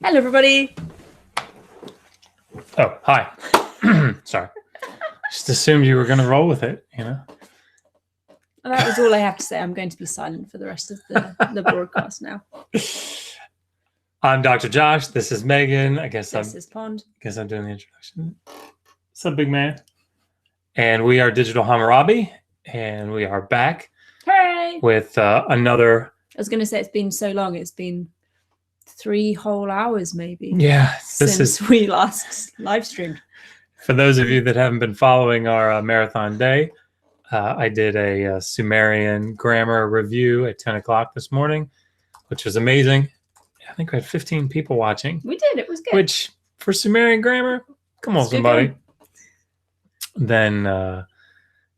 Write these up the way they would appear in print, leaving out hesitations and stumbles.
Hello, everybody. Oh, hi. Sorry. Just assumed you were going to roll with it, you know? That was all I have to say. I'm going to be silent for the rest of the broadcast now. I'm Dr. Josh. This is Megan. This is Pond. I guess I'm doing the introduction. What's up, big man? And we are Digital Hammurabi, and we are back Hooray! with another... I was going to say it's been so long. It's been 3 whole hours, maybe. Yeah, since we last live streamed. For those of you that haven't been following our marathon day, I did a Sumerian grammar review at 10 o'clock this morning, which was amazing. I think we had 15 people watching. We did. It was good. Which, for Sumerian grammar, come on, somebody. Then at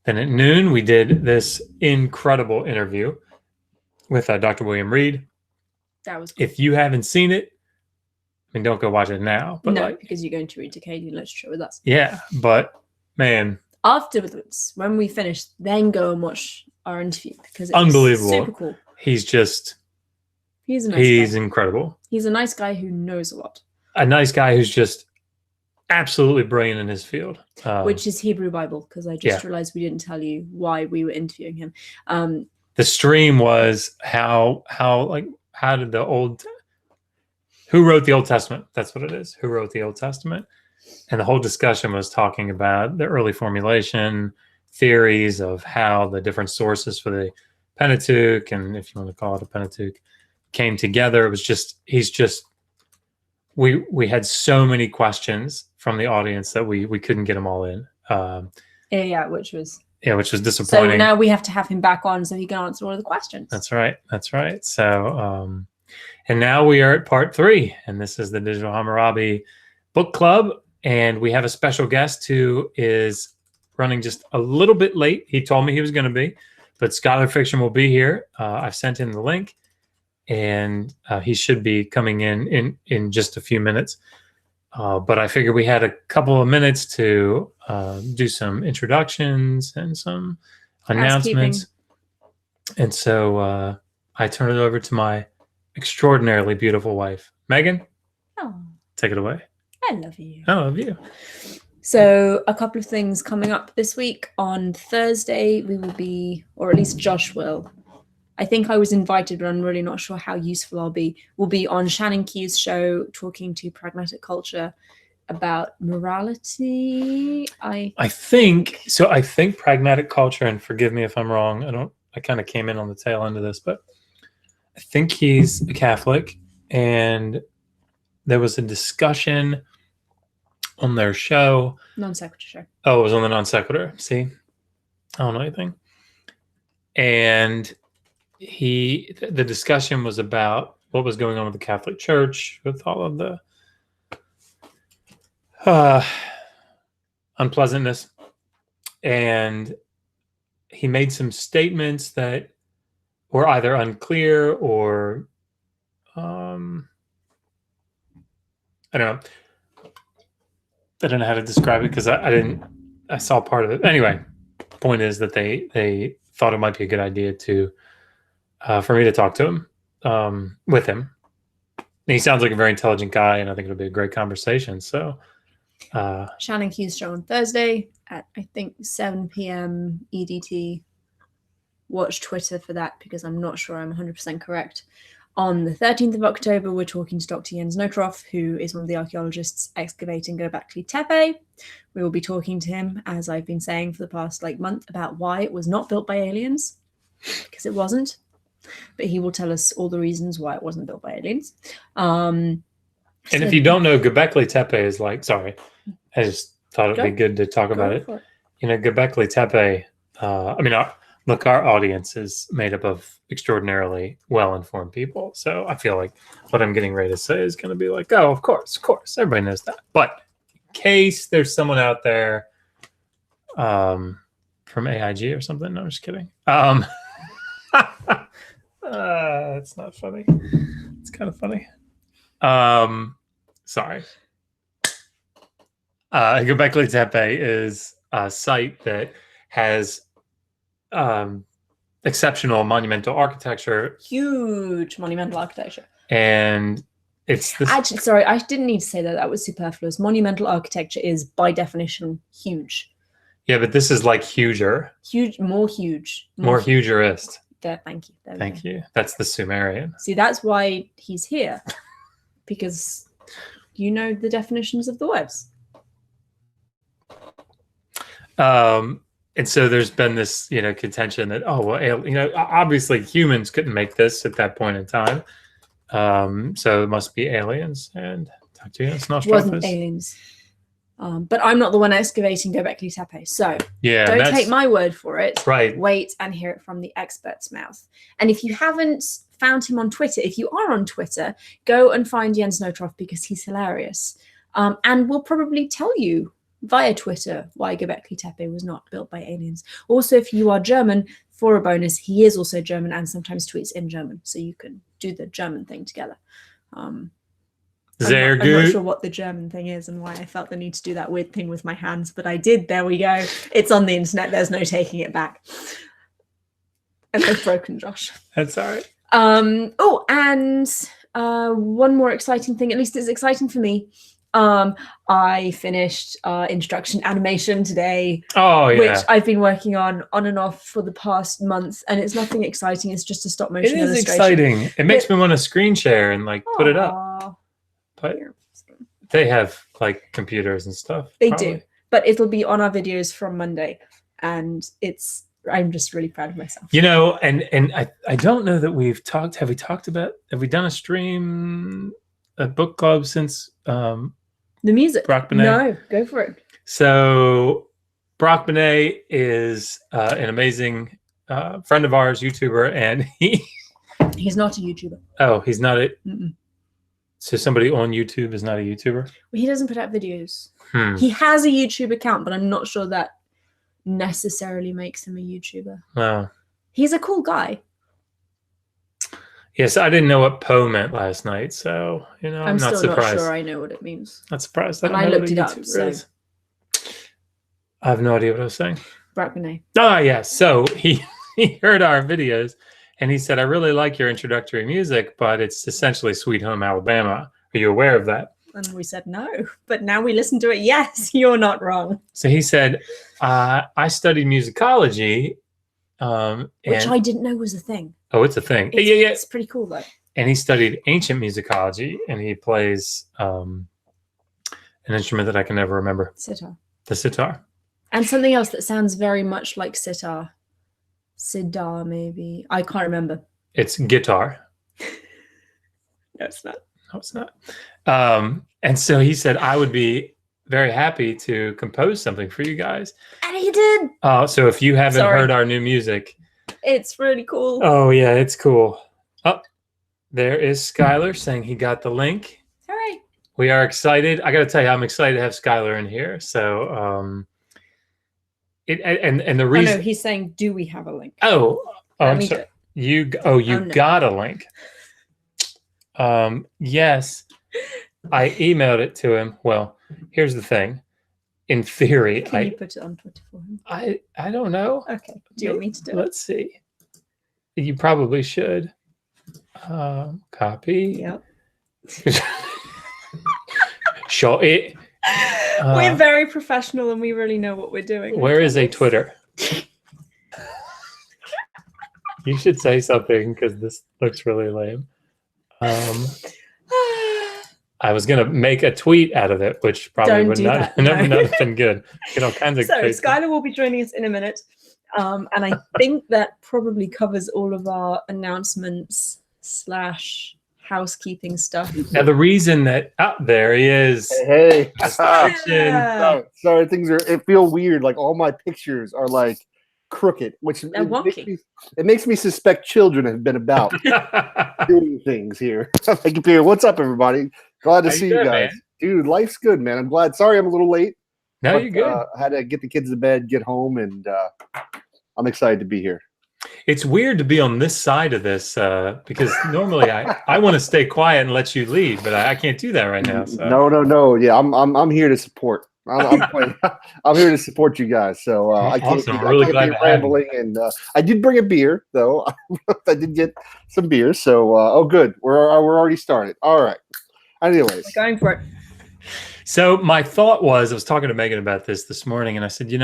noon, we did this incredible interview with Dr. William Reed. That was cool. If you haven't seen it, I mean, don't go watch it now. But no, because you're going to read Akkadian literature with us. Yeah, but man. Afterwards, when we finish, then go and watch our interview because it's unbelievable. Super cool. He's a nice guy. Incredible. He's a nice guy who knows a lot. A nice guy who's just absolutely brilliant in his field. Which is Hebrew Bible, because I just realized we didn't tell you why we were interviewing him. The stream was who wrote the Old Testament? That's what it is. Who wrote the Old Testament? And the whole discussion was talking about the early formulation, theories of how the different sources for the Pentateuch, and if you want to call it a Pentateuch, came together. It was we had so many questions from the audience that we couldn't get them all in. Which was disappointing. So now we have to have him back on so he can answer all of the questions. That's right. So, and now we are at part 3, and this is the Digital Hammurabi Book Club, and we have a special guest who is running just a little bit late. He told me he was going to be, but Skylar Fiction will be here. I've sent him the link, and he should be coming in just a few minutes. But I figured we had a couple of minutes to do some introductions and some announcements. And so I turn it over to my extraordinarily beautiful wife, Megan. Oh, take it away. I love you. I love you. So a couple of things coming up this week. On Thursday, we will be, or at least Josh will. I think I was invited, but I'm really not sure how useful I'll be. We'll be on Shannon Key's show talking to Pragmatic Culture about morality. I think Pragmatic Culture, and forgive me if I'm wrong, I kind of came in on the tail end of this, but I think he's a Catholic, and there was a discussion on their show. Non Sequitur show. Oh, it was on the Non Sequitur. See? I don't know anything. And the discussion was about what was going on with the Catholic Church with all of the unpleasantness. And he made some statements that were either unclear or I don't know. I don't know how to describe it because I saw part of it. Anyway, point is that they thought it might be a good idea for me to talk to him, with him. And he sounds like a very intelligent guy, and I think it'll be a great conversation. So, Shannon Key's show on Thursday at, I think, 7 p.m. EDT. Watch Twitter for that because I'm not sure I'm 100% correct. On the 13th of October, we're talking to Dr. Jens Notroff, who is one of the archaeologists excavating Göbekli Tepe. We will be talking to him, as I've been saying for the past month, about why it was not built by aliens, because it wasn't. But he will tell us all the reasons why it wasn't built by aliens. And if you don't know, Göbekli Tepe is sorry, I just thought it'd be good to talk about it. You know, Göbekli Tepe, our audience is made up of extraordinarily well-informed people. So I feel like what I'm getting ready to say is going to be oh, of course, everybody knows that. But in case there's someone out there from AIG or something, no, I'm just kidding. It's not funny. It's kind of funny. Sorry. Göbekli Tepe is a site that has exceptional monumental architecture. Huge monumental architecture. And It's this. Actually, sorry, I didn't need to say that. That was superfluous. Monumental architecture is, by definition, huge. Yeah, but this is like huger. Huge, more huge. More hugerist. There, thank you. There Thank you. That's the Sumerian. See, that's why he's here. Because you know the definitions of the words. And so there's been this, contention that, oh, well, obviously humans couldn't make this at that point in time. So it must be aliens. And it wasn't aliens. But I'm not the one excavating Göbekli Tepe. So don't take my word for it. Right. Wait and hear it from the expert's mouth. And if you haven't found him on Twitter, if you are on Twitter, go and find Jens Notroff because he's hilarious. And we'll probably tell you via Twitter why Göbekli Tepe was not built by aliens. Also, if you are German, for a bonus, he is also German and sometimes tweets in German. So you can do the German thing together. I'm not sure what the German thing is and why I felt the need to do that weird thing with my hands, but I did. There we go. It's on the internet. There's no taking it back. And they've broken, Josh. That's all right. Oh, and one more exciting thing, at least it's exciting for me. I finished instruction animation today. Oh, yeah. Which I've been working on and off for the past month, and it's nothing exciting. It's just a stop motion illustration. It is exciting. It makes me want to screen share and put it up. But they have computers and stuff. They do, but it'll be on our videos from Monday, and I'm just really proud of myself. And I don't know that we've talked. Have we done a stream, a book club since the music? Brock Benet? No, go for it. So Brock Benet is an amazing friend of ours, YouTuber, and he's not a YouTuber. Oh, he's not a. Mm-mm. So somebody on YouTube is not a YouTuber? Well, he doesn't put out videos. He has a YouTube account, but I'm not sure that necessarily makes him a YouTuber. Oh. He's a cool guy. Yes, I didn't know what Poe meant last night, so I'm not still surprised. Not sure I know what it means. Not surprised. I looked it up. So. I have no idea what I was saying. Brock Benet. Oh yeah, so he heard our videos. And he said, I really like your introductory music, but it's essentially Sweet Home Alabama. Are you aware of that? And we said, no. But now we listen to it. Yes, you're not wrong. So he said, I studied musicology. Which I didn't know was a thing. Oh, it's a thing. Yeah. It's pretty cool, though. And he studied ancient musicology, and he plays an instrument that I can never remember. Sitar. The sitar. And something else that sounds very much like sitar. Sidar, maybe. I can't remember. It's guitar. No, it's not. No, it's not. And so he said, I would be very happy to compose something for you guys. And he did. So if you haven't heard our new music. It's really cool. Oh, yeah, it's cool. Oh, there is Skylar saying he got the link. All right. We are excited. I got to tell you, I'm excited to have Skylar in here. So, and the reason. Oh, no, he's saying, do we have a link? Oh, I'm sorry. You got a link. Yes, I emailed it to him. Well, here's the thing. In theory, Can you put it on Twitter for him? I don't know. Okay. Do you want me to do it? Let's see. You probably should. Copy. Yep. Show it. We're very professional and we really know what we're doing. Where is a Twitter? You should say something because this looks really lame. I was going to make a tweet out of it, which probably would not have been good. Get all kinds of So Skylar will be joining us in a minute. And I think that probably covers all of our announcements / housekeeping stuff. Now the reason that there he is. Hey. Yeah. Sorry, it feels weird. Like all my pictures are like crooked, which it makes me suspect children have been about doing things here. What's up, everybody? Glad to see you guys. Man? Dude, life's good, man. I'm glad. Sorry I'm a little late. No, you're good. I had to get the kids to bed, get home, and I'm excited to be here. It's weird to be on this side of this because normally I want to stay quiet and let you lead, but I can't do that right now. So. No. Yeah, I'm here to support. I'm here to support you guys. So I can't be rambling. And I did bring a beer though. I did get some beer. So good. We're already started. All right. Anyways, We're going for it. So my thought was, I was talking to Megan about this morning, and I said, we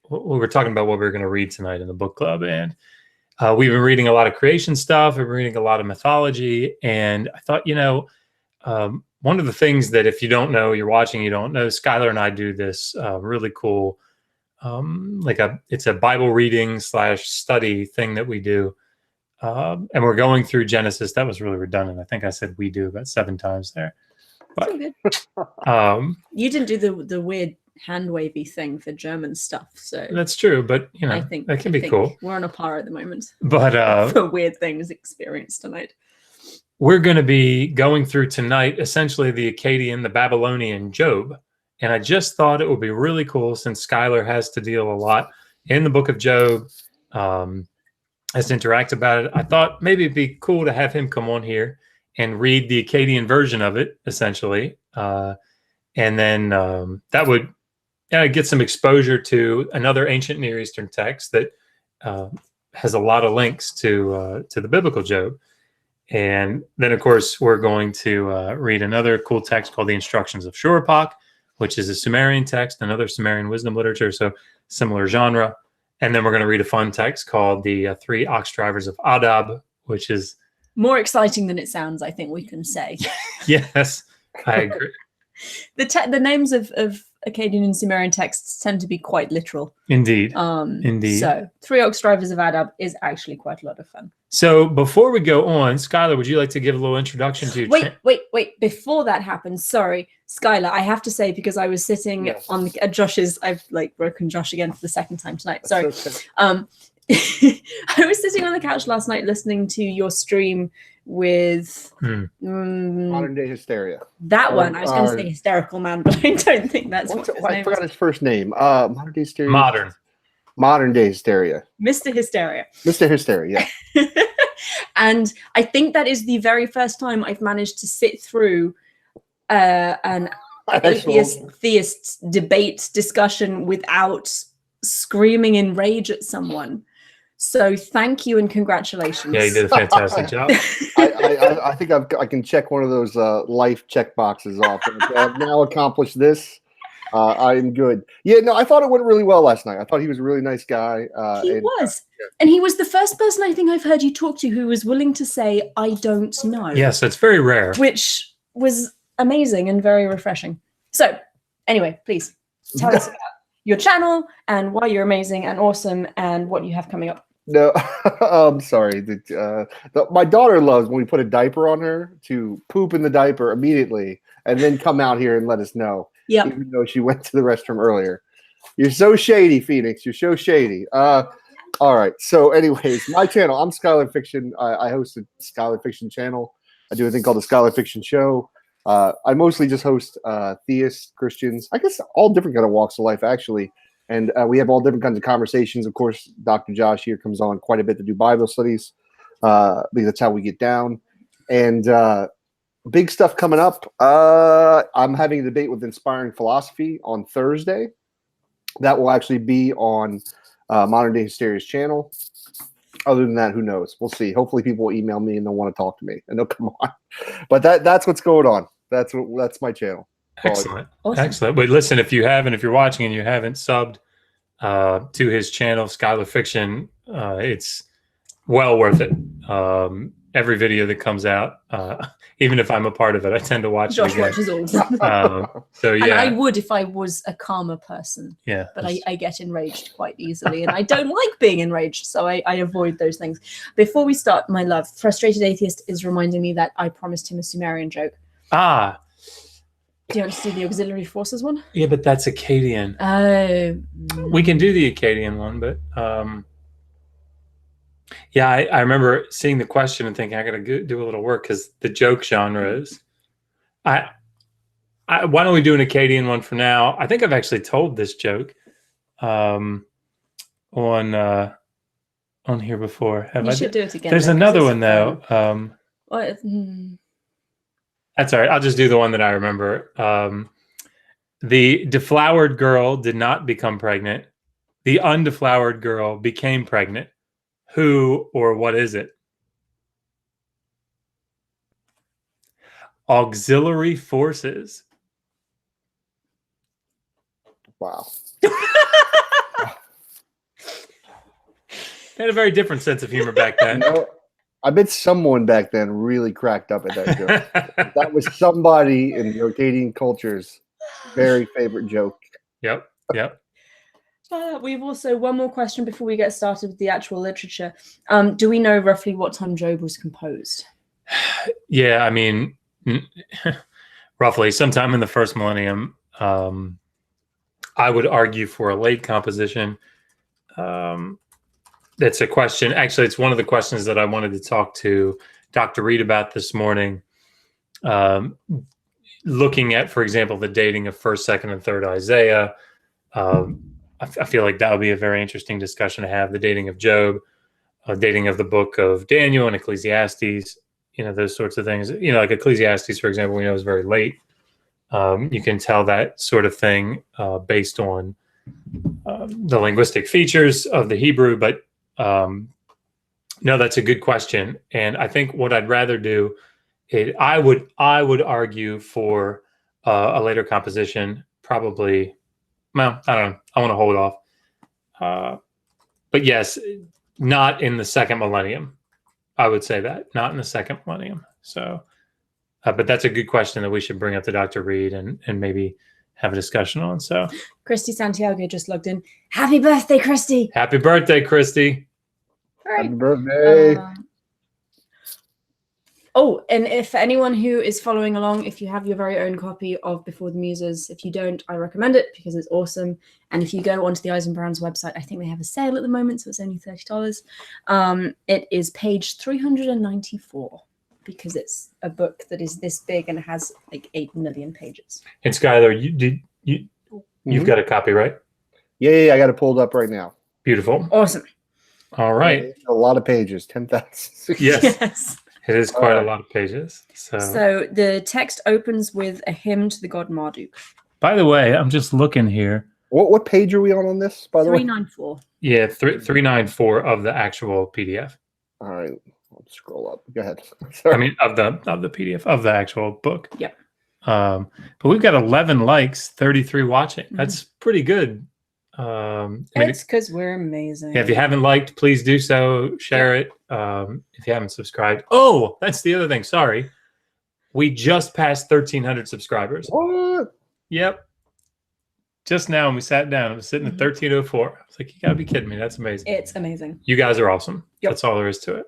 were talking about what we were going to read tonight in the book club, and we've been reading a lot of creation stuff. We've been reading a lot of mythology, and I thought, one of the things that if you don't know, you're watching, you don't know, Skylar and I do this really cool, it's a Bible reading / study thing that we do. And we're going through Genesis. That was really redundant. I think I said we do about 7 times there. But, you didn't do the weird hand wavy thing for German stuff, so that's true. But I think that can be cool. We're on a par at the moment. But for weird things experienced tonight, we're going to be going through tonight essentially the Akkadian, the Babylonian Job, and I just thought it would be really cool since Skylar has to deal a lot in the Book of Job, has to interact about it. I thought maybe it'd be cool to have him come on here and read the Akkadian version of it, essentially. And then that would get some exposure to another ancient Near Eastern text that has a lot of links to the biblical Job. And then, of course, we're going to read another cool text called the Instructions of Shuruppak, which is a Sumerian text, another Sumerian wisdom literature, so similar genre. And then we're going to read a fun text called the 3 Ox Drivers of Adab, which is more exciting than it sounds, I think we can say. Yes, I agree. The names of Akkadian and Sumerian texts tend to be quite literal. Indeed. Indeed. So 3 Ox Drivers of Adab is actually quite a lot of fun. So before we go on, Skylar, would you like to give a little introduction to your Wait. Before that happens, sorry, Skylar, I have to say, because I was sitting at Josh's, I've broken Josh again for the 2nd time tonight. Sorry. Okay. I was sitting on the couch last night listening to your stream with Modern Day Hysteria. That one. I was going to say Hysterical Man, but I don't think that's what his name I forgot his first name. Modern Day Hysteria. Modern Day Hysteria. Mr. Hysteria. Mr. Hysteria, yeah. And I think that is the very first time I've managed to sit through an theist debate discussion without screaming in rage at someone. So thank you and congratulations. Yeah, you did a fantastic job. I think I can check one of those life check boxes off. I've now accomplished this. I'm good. Yeah, no, I thought it went really well last night. I thought he was a really nice guy. He was. And he was the first person I think I've heard you talk to who was willing to say, I don't know. Yes, it's very rare. Which was amazing and very refreshing. So, anyway, please tell us about your channel and why you're amazing and awesome and what you have coming up. No, I'm sorry. My daughter loves when we put a diaper on her to poop in the diaper immediately and then come out here and let us know. Yeah. Even though she went to the restroom earlier. You're so shady, Phoenix. You're so shady. All right. So, anyways, my channel. I'm Skylar Fiction. I host a Skylar Fiction channel. I do a thing called the Skylar Fiction Show. I mostly just host theists, Christians, I guess all different kind of walks of life, actually. And we have all different kinds of conversations. Of course, Dr. Josh here comes on quite a bit to do Bible studies because that's how we get down. And big stuff coming up. I'm having a debate with Inspiring Philosophy on Thursday. That will actually be on Modern Day Hysteria's channel. Other than that, who knows? We'll see. Hopefully people will email me and they'll want to talk to me and they'll come on. But that's what's going on. That's my channel. Excellent. Awesome. Excellent. But listen, if you're watching and you haven't subbed to his channel, Skylar Fiction, it's well worth it. Every video that comes out, even if I'm a part of it, I tend to watch Josh it again. watches all of them. So yeah, and I would if I was a calmer person. Yeah, but I get enraged quite easily, and I don't like being enraged, so I avoid those things. Before we start, my love, Frustrated Atheist is reminding me that I promised him a Sumerian joke. Ah. Do you want to do the auxiliary forces one? Yeah, but that's Akkadian. Oh. We can do the Akkadian one, but yeah, I remember seeing the question and thinking I got to do a little work because the joke genre is. Why don't we do an Akkadian one for now? I think I've actually told this joke on here before. You should do it again. There's another one though. That's all right. I'll just do the one that I remember. The deflowered girl did not become pregnant. The undeflowered girl became pregnant. Who or what is it? auxiliary forces. Wow. They had a very different sense of humor back then. I bet someone back then really cracked up at that joke. That was somebody in the Akkadian culture's very favorite joke. Yep. We've also one more question before we get started with the actual literature. Do we know roughly what time Job was composed? Yeah, I mean, roughly sometime in the first millennium. I would argue for a late composition. That's a question. Actually, it's one of the questions that I wanted to talk to Dr. Reed about this morning. Looking at, for example, the dating of 1st, 2nd, and 3rd Isaiah. I feel like that would be a very interesting discussion to have. The dating of Job, dating of the book of Daniel and Ecclesiastes, those sorts of things. Like Ecclesiastes, for example, we know is very late. You can tell that sort of thing based on the linguistic features of the Hebrew. But no, that's a good question. And I think what I'd rather do is I would argue for a later composition, probably. Well, I don't know. I want to hold off. But yes, not in the 2nd millennium. I would say that. Not in the 2nd millennium. So, but that's a good question that we should bring up to Dr. Reed and maybe have a discussion on. So, Christy Santiago just logged in. Happy birthday, Christy. Happy birthday, Christy. Happy birthday. Oh, and if anyone who is following along, if you have your very own copy of Before the Muses, if you don't, I recommend it because it's awesome. And if you go onto the Eyes and Browns website, I think they have a sale at the moment, so it's only $30. It is page 394 because it's a book that is this big and has like 8 million pages. And Skylar, you've got a copy, right? Yeah, I got it pulled up right now. Beautiful. Awesome. All right. A lot of pages, 10,000. Yes. It is quite a lot of pages. So the text opens with a hymn to the god Marduk. By the way, I'm just looking here. What page are we on this, by the way? 394. Yeah, 394 of the actual PDF. All right. I'll scroll up. Go ahead. Sorry. I mean, of the PDF, of the actual book. Yep. But we've got 11 likes, 33 watching. That's pretty good. It's because we're amazing. Yeah, if you haven't liked, please do so. Share it. If you haven't subscribed. Oh, that's the other thing. Sorry. We just passed 1,300 subscribers. What? Yep. Just now when we sat down, it was sitting at 1,304. I was like, you gotta be kidding me. That's amazing. It's amazing. You guys are awesome. Yep. That's all there is to it.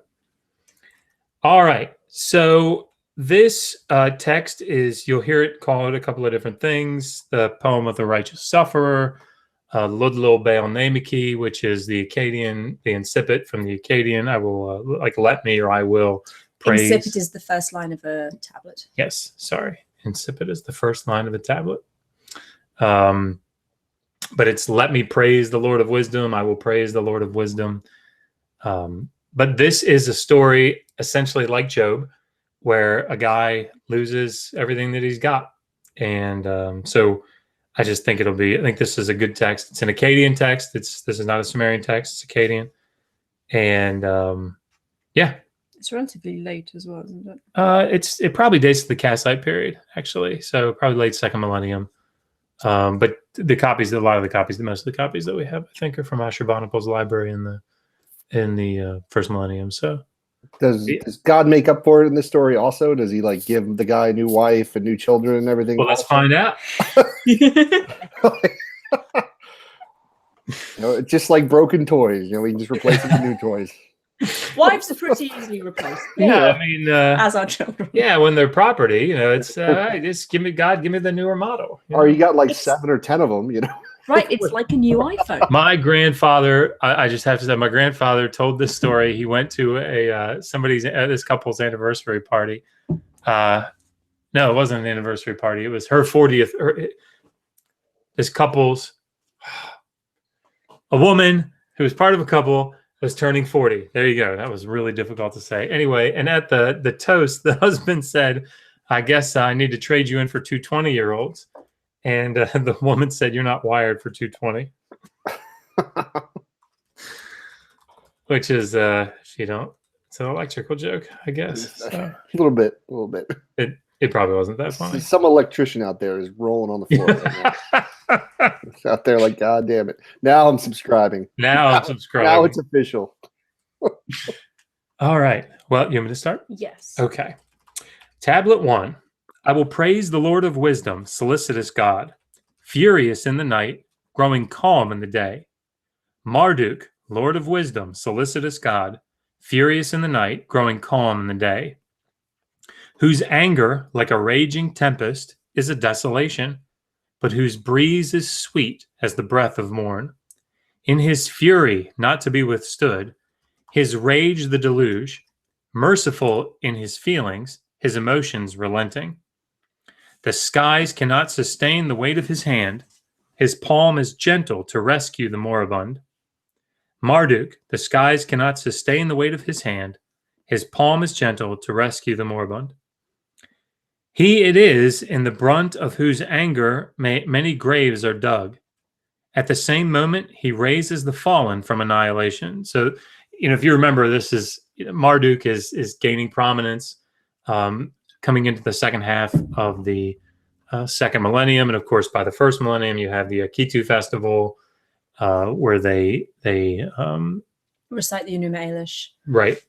All right. So this text is, you'll hear it called a couple of different things. The poem of the righteous sufferer, Ludlow Baal Namiki, which is the Akkadian, the incipit from the Akkadian. I will, let me, or I will praise. Incipit is the first line of a tablet. Yes, sorry. Incipit is the first line of a tablet. But it's let me praise the Lord of wisdom. I will praise the Lord of wisdom. But this is a story essentially like Job, where a guy loses everything that he's got. And so I just think I think this is a good text. It's an Akkadian text. This is not a Sumerian text. It's Akkadian. And yeah. It's relatively late as well, isn't it? It probably dates to the Kassite period, actually. So probably late 2nd millennium. But most of the copies that we have, I think, are from Ashurbanipal's library in the 1st millennium. So does God make up for it in this story also? Does he give the guy a new wife and new children and everything? Well, let's find out. It's just like broken toys. We can just replace them with new toys. Wives are pretty easily replaced. Yeah, I mean, as our children. Yeah, when they're property, it's just give me the newer model. Or you got 7 or 10 of them, Right, it's like a new iPhone. My grandfather, I just have to say, my grandfather told this story. He went to this couple's anniversary party. No, it wasn't an anniversary party. It was her 40th. A woman who was part of a couple was turning 40. There you go. That was really difficult to say. Anyway, and at the toast, the husband said, I guess I need to trade you in for 2 20-year-olds. And the woman said, you're not wired for 220. Which is, it's an electrical joke, I guess. So. A little bit. It probably wasn't that funny. Some electrician out there is rolling on the floor right now. It's out there like, God damn it. Now I'm subscribing. Now I'm subscribing. Now it's official. All right. Well, you want me to start? Yes. Okay. Tablet 1. I will praise the Lord of wisdom, solicitous God, furious in the night, growing calm in the day. Marduk, Lord of wisdom, solicitous God, furious in the night, growing calm in the day. Whose anger, like a raging tempest, is a desolation, but whose breeze is sweet as the breath of morn. In his fury not to be withstood, his rage the deluge, merciful in his feelings, his emotions relenting. The skies cannot sustain the weight of his hand. His palm is gentle to rescue the moribund. Marduk, the skies cannot sustain the weight of his hand. His palm is gentle to rescue the moribund. He it is in the brunt of whose anger many graves are dug. At the same moment, he raises the fallen from annihilation. So, if you remember, this is Marduk is gaining prominence coming into the second half of the second millennium, and of course, by the first millennium, you have the Akitu festival where they recite the Enuma Elish. Right,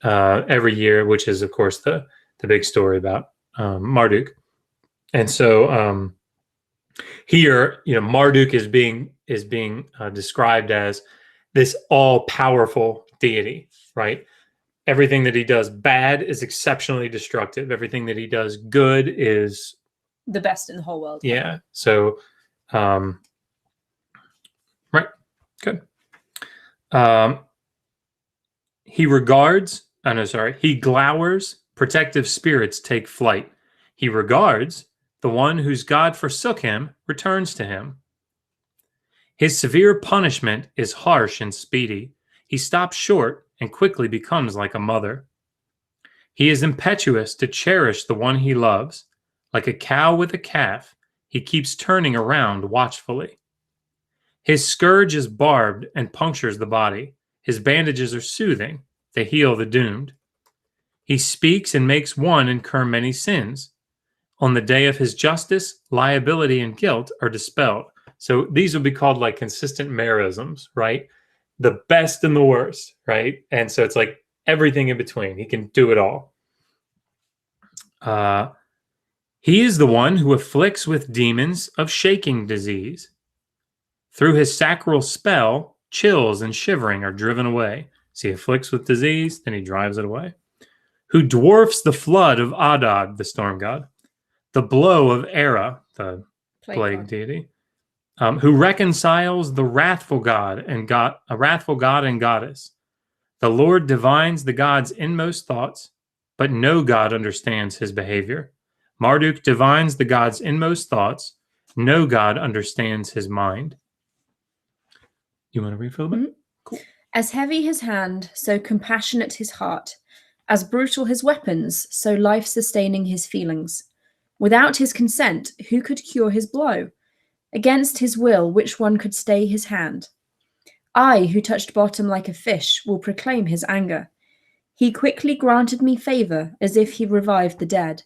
every year, which is of course the big story about Marduk, and so here, Marduk is being described as this all-powerful deity, right? Everything that he does bad is exceptionally destructive. Everything that he does good is the best in the whole world. Yeah. So, right. Good. He glowers, protective spirits take flight. He regards, the one whose God forsook him returns to him. His severe punishment is harsh and speedy. He stops short and quickly becomes like a mother. He is impetuous to cherish the one he loves. Like a cow with a calf, he keeps turning around watchfully. His scourge is barbed and punctures the body. His bandages are soothing. They heal the doomed. He speaks and makes one incur many sins. On the day of his justice, liability and guilt are dispelled. So these would be called like consistent merisms, right? The best and the worst, right? And so it's like everything in between. He can do it all. He is the one who afflicts with demons of shaking disease. Through his sacral spell, chills and shivering are driven away. So he afflicts with disease, then he drives it away. Who dwarfs the flood of Adab, the storm god. The blow of Era, the plague deity. Who reconciles the wrathful god and goddess. The Lord divines the god's inmost thoughts, but no god understands his behavior. Marduk divines the god's inmost thoughts. No god understands his mind. You want to read for a little bit? Mm-hmm. Cool. As heavy his hand, so compassionate his heart. As brutal his weapons, so life-sustaining his feelings. Without his consent, who could cure his blow? Against his will, which one could stay his hand? I, who touched bottom like a fish, will proclaim his anger. He quickly granted me favor, as if he revived the dead.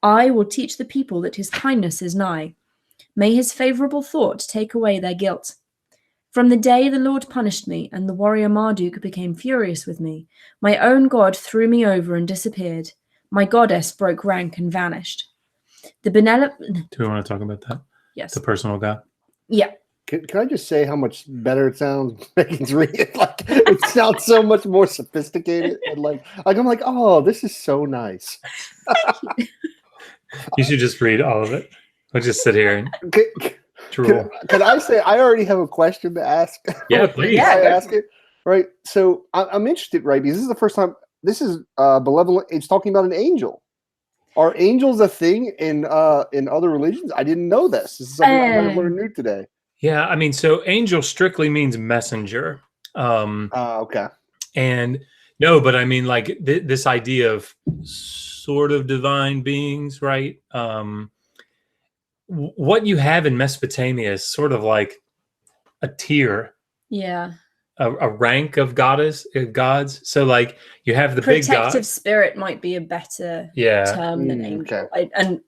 I will teach the people that his kindness is nigh. May his favorable thought take away their guilt. From the day the Lord punished me, and the warrior Marduk became furious with me, my own God threw me over and disappeared. My goddess broke rank and vanished. The benevolent... Do we want to talk about that? Yes. The personal God? Yeah. Can I just say how much better it sounds? Megan's reading it. Like, it sounds so much more sophisticated. And like I'm like, oh, this is so nice. You should just read all of it. We'll just sit here and drool. Can I say I already have a question to ask? Yeah, please. Yeah, I ask it. Right. So I'm interested, right? Because this is the first time. This is benevolent. It's talking about an angel. Are angels a thing in other religions? I didn't know this. This is something I learned new today. Yeah, I mean, so angel strictly means messenger. Okay. And no, but I mean, like this idea of sort of divine beings, right? What you have in Mesopotamia is sort of like a tier. Yeah. a rank of gods. So like you have the big god. Protective spirit might be a better term than angel. Okay. And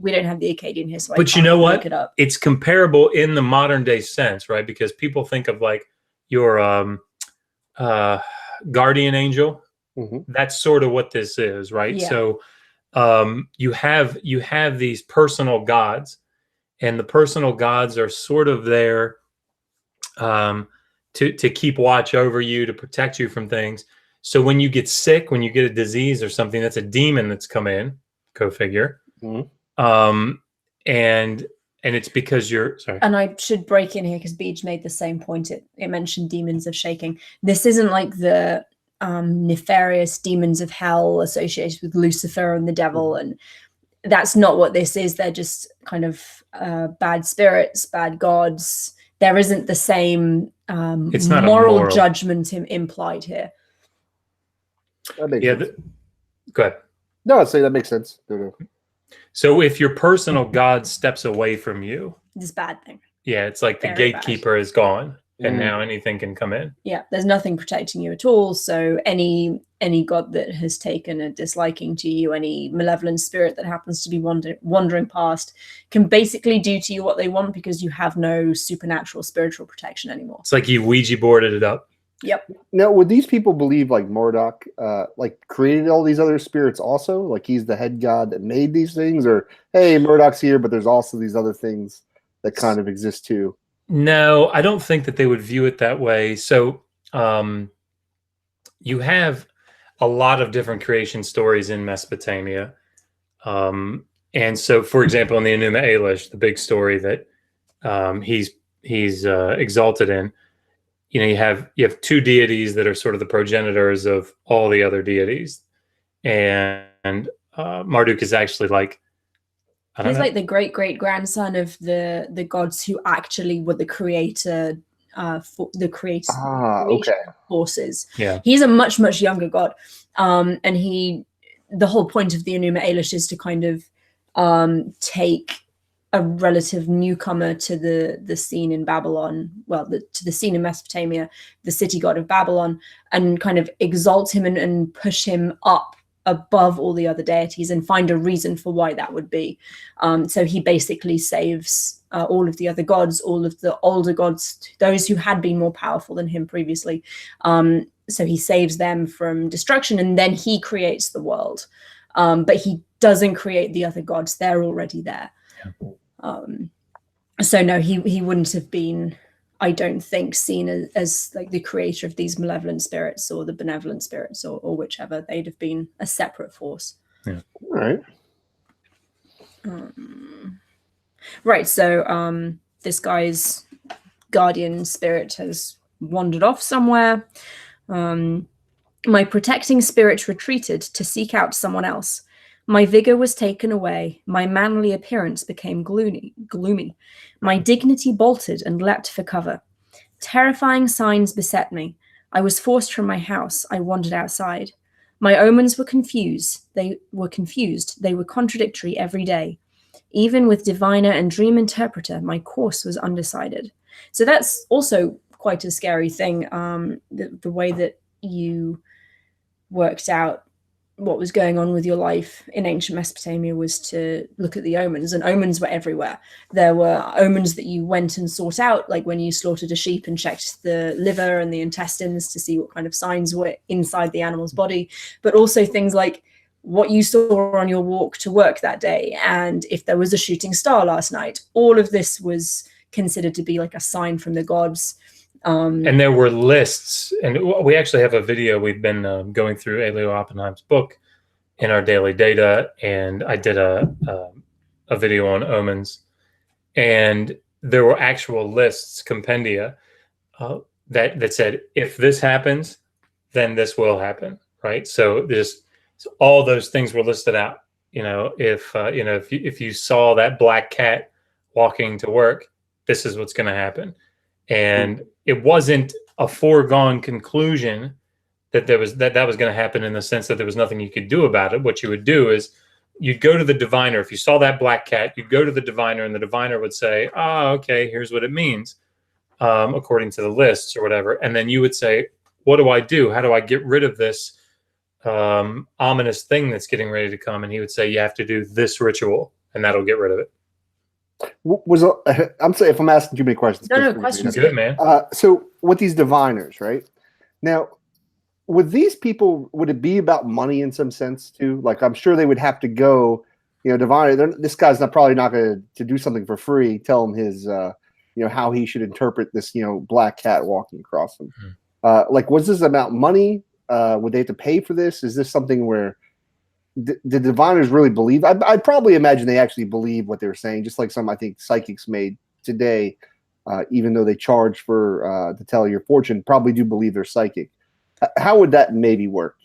we don't have the Akkadian here, so but you know what? Look it up. It's comparable in the modern day sense, right? Because people think of like your guardian angel. That's sort of what this is, right? Yeah. So you have these personal gods, and the personal gods are sort of there to keep watch over you, to protect you from things. So when you get sick, when you get a disease or something, that's a demon that's come in. Go figure. And it's because you're sorry. And I should break in here because Beej made the same point. It mentioned demons of shaking. This isn't like the nefarious demons of hell associated with Lucifer and the devil, and that's not what this is. They're just kind of bad spirits, bad gods. There isn't the same it's not moral judgment implied here. That makes sense. Go ahead. No, I'd say that makes sense. So if your personal god steps away from you, it's a bad thing. Yeah, it's like the gatekeeper is gone, and now anything can come in. Yeah, there's nothing protecting you at all. So any god that has taken a disliking to you, any malevolent spirit that happens to be wandering past, can basically do to you what they want because you have no supernatural spiritual protection anymore. It's like you Ouija boarded it up. Yep. Now, would these people believe like Marduk like created all these other spirits also? Like he's the head god that made these things? Or, hey, Marduk's here, but there's also these other things that kind of exist too? No, I don't think that they would view it that way. So you have a lot of different creation stories in Mesopotamia. And so, for example, in the Enuma Elish, the big story that he's exalted in, you know, you have two deities that are sort of the progenitors of all the other deities, and Marduk is actually like, he's like the great grandson of the gods who actually were the creator, the creation forces. Yeah, he's a much younger god, and the whole point of the Enuma Elish is to kind of take a relative newcomer to the scene in Babylon, to the scene in Mesopotamia, the city god of Babylon, and kind of exalt him and push him up above all the other deities and find a reason for why that would be. So he basically saves all of the other gods, all of the older gods, those who had been more powerful than him previously. So he saves them from destruction, and then he creates the world. But he doesn't create the other gods. They're already there. Yeah. So no, he wouldn't have been, I don't think, seen as like the creator of these malevolent spirits or the benevolent spirits or whichever. They'd have been a separate force. Yeah. All right. Right. So this guy's guardian spirit has wandered off somewhere. My protecting spirit retreated to seek out someone else. My vigor was taken away. My manly appearance became gloomy. My dignity bolted and leapt for cover. Terrifying signs beset me. I was forced from my house. I wandered outside. My omens were confused. They were contradictory every day. Even with diviner and dream interpreter, my course was undecided. So that's also quite a scary thing. The way that you worked out what was going on with your life in ancient Mesopotamia was to look at the omens, and omens were everywhere. There were omens that you went and sought out, like when you slaughtered a sheep and checked the liver and the intestines to see what kind of signs were inside the animal's body, but also things like what you saw on your walk to work that day, and if there was a shooting star last night. All of this was considered to be like a sign from the gods. And there were lists, and we actually have a video. We've been going through Elio Oppenheim's book in our daily data, and I did a video on omens, and there were actual lists, compendia, that said, if this happens, then this will happen, right? So all those things were listed out. You know, if you saw that black cat walking to work, this is what's going to happen. And it wasn't a foregone conclusion that that was going to happen, in the sense that there was nothing you could do about it. What you would do is you'd go to the diviner. If you saw that black cat, you'd go to the diviner, and the diviner would say, okay, here's what it means. according to the lists or whatever. And then you would say, what do I do? How do I get rid of this ominous thing that's getting ready to come? And he would say, you have to do this ritual, and that'll get rid of it. I'm saying if I'm asking too many questions. No, questions. Good, man. So with these diviners, right? Now, with these people, would it be about money in some sense too? Like, I'm sure they would have to go, diviner. This guy's probably not going to do something for free. Tell him his, how he should interpret this, black cat walking across him. Mm-hmm. Like, was this about money? Would they have to pay for this? Is this something where the diviners really believe? I'd probably imagine they actually believe what they're saying, just like some, I think, psychics made today, even though they charge for to tell your fortune, probably do believe they're psychic. How would that maybe work?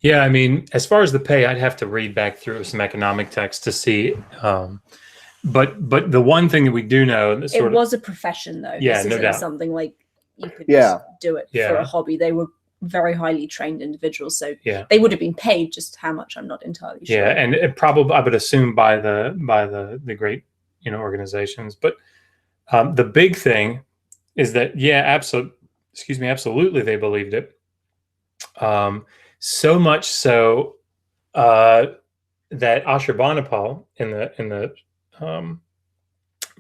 Yeah, I mean, as far as the pay, I'd have to read back through some economic text to see. But the one thing that we do know, it was a profession, though. Yeah, this no doubt. Something like you could just do it for a hobby. They were very highly trained individuals, so they would have been paid. Just how much, I'm not entirely sure. Yeah, and it probably, I would assume, by the great organizations. But the big thing is that absolutely they believed it. So much so that Ashurbanipal in the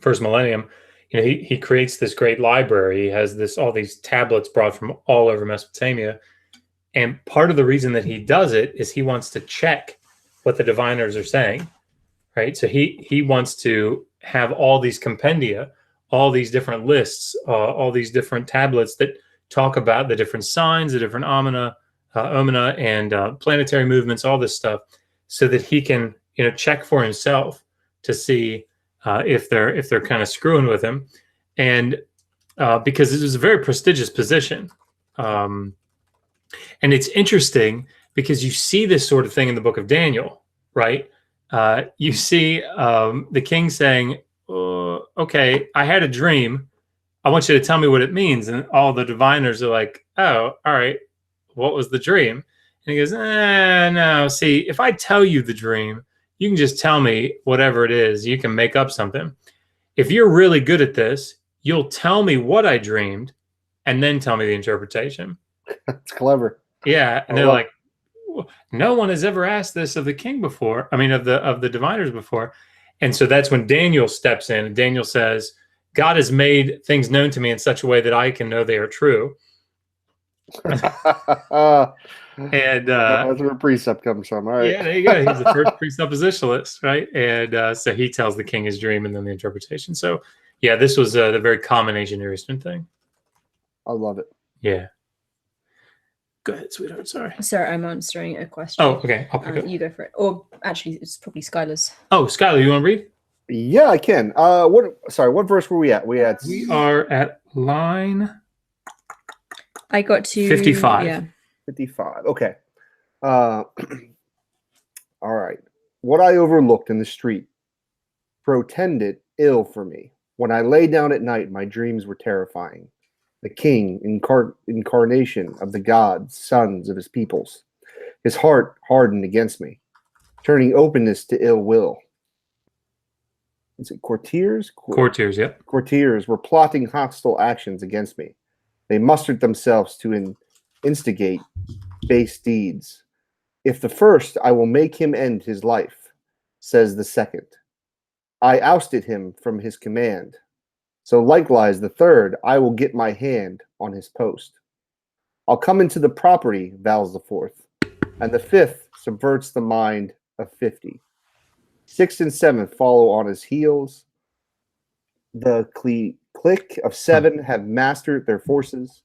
first millennium, he creates this great library. He has all these tablets brought from all over Mesopotamia, and part of the reason that he does it is he wants to check what the diviners are saying, right? So he wants to have all these compendia, all these different lists, all these different tablets that talk about the different signs, the different omina, and planetary movements, all this stuff, so that he can check for himself to see if they're kind of screwing with him, and because it is a very prestigious position, and it's interesting because you see this sort of thing in the book of Daniel, right? You see the king saying, "Okay, I had a dream. I want you to tell me what it means," and all the diviners are like, "Oh, all right. What was the dream?" And he goes, "No, see, if I tell you the dream, you can just tell me whatever it is. You can make up something. If you're really good at this, you'll tell me what I dreamed and then tell me the interpretation." That's clever. Yeah. And they're like, no one has ever asked this of the king before. I mean, of the diviners before. And so that's when Daniel steps in, and Daniel says, "God has made things known to me in such a way that I can know they are true." And that's where precept comes from. All right. Yeah, there you go. He's the first presuppositionalist, right? And so he tells the king his dream and then the interpretation. So yeah, this was the very common ancient Near Eastern thing. I love it. Yeah. Go ahead, sweetheart. Sorry, I'm answering a question. Oh, okay. I'll pick up. You go for it. Or actually, it's probably Skylar's. Oh, Skylar, you want to read? Yeah, I can. What verse were we at? We are at line. I got to 55. Yeah. 55. Okay. All right. What I overlooked in the street portended ill for me. When I lay down at night, my dreams were terrifying. The king, incarnation of the gods, sons of his peoples, his heart hardened against me, turning openness to ill will. Is it courtiers? Courtiers, yep. Courtiers were plotting hostile actions against me. They mustered themselves to instigate base deeds. If the first, I will make him end his life, says the second. I ousted him from his command. So likewise the third, I will get my hand on his post. I'll come into the property, vows the fourth, and the fifth subverts the mind of 50. Sixth and seventh follow on his heels. The clique of seven have mastered their forces.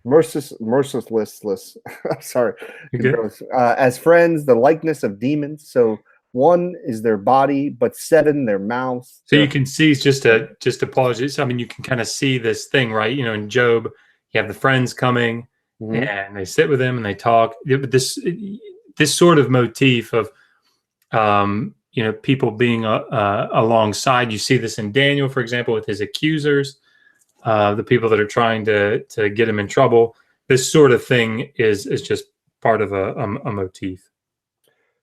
Merciless. Sorry. As friends, the likeness of demons. So one is their body, but seven their mouths. So you can see, just to pause. I mean, you can kind of see this thing, right? In Job, you have the friends coming, and they sit with him and they talk. This sort of motif of people being alongside. You see this in Daniel, for example, with his accusers, the people that are trying to get him in trouble. This sort of thing is just part of a motif.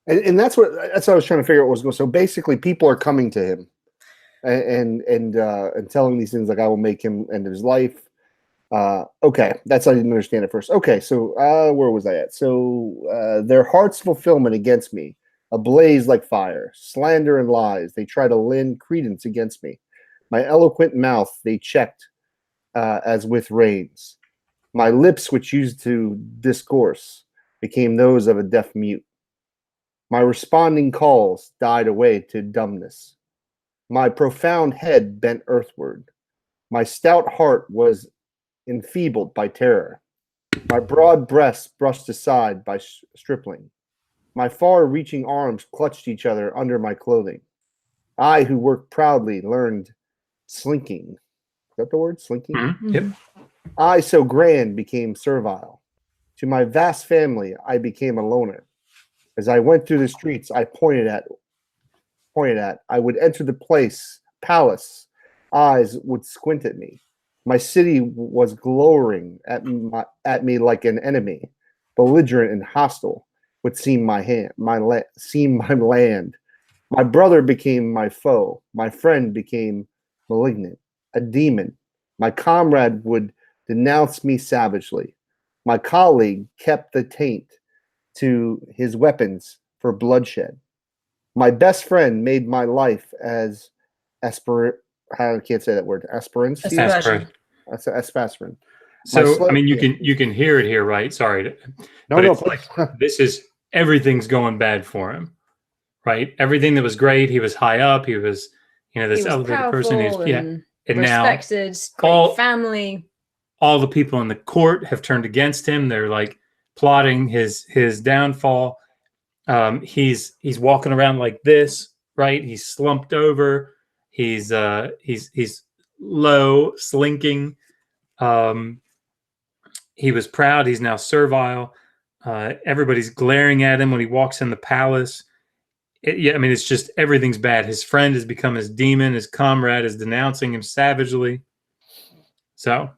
And that's what I was trying to figure out what was going. So basically, people are coming to him and telling these things like, "I will make him end his life." Okay, that's I didn't understand at first. Okay, so where was I at? So their heart's fulfillment against me, ablaze like fire, slander and lies. They try to lend credence against me. My eloquent mouth they checked as with reins. My lips, which used to discourse, became those of a deaf mute. My responding calls died away to dumbness. My profound head bent earthward. My stout heart was enfeebled by terror. My broad breast brushed aside by stripling. My far-reaching arms clutched each other under my clothing. I, who worked proudly, learned slinking. Is that the word? Slinking? Mm-hmm. Yep. I, so grand, became servile. To my vast family, I became a loner. As I went through the streets, I pointed at. I would enter the palace. Eyes would squint at me. My city was glowering at me like an enemy, belligerent and hostile. Would seem my land. My brother became my foe. My friend became malignant, a demon. My comrade would denounce me savagely. My colleague kept the taint to his weapons for bloodshed. My best friend made my life as I can't say that word. Aspirant. Aspirin. So I mean, you can hear it here, right? Sorry, but it's like this is everything's going bad for him, right? Everything that was great, he was high up. He was, this elevated person. And respected, now all family. All the people in the court have turned against him. They're like plotting his downfall. He's walking around like this, right? He's slumped over. He's low, slinking. He was proud. He's now servile. Everybody's glaring at him when he walks in the palace. It's just everything's bad. His friend has become his demon. His comrade is denouncing him savagely. So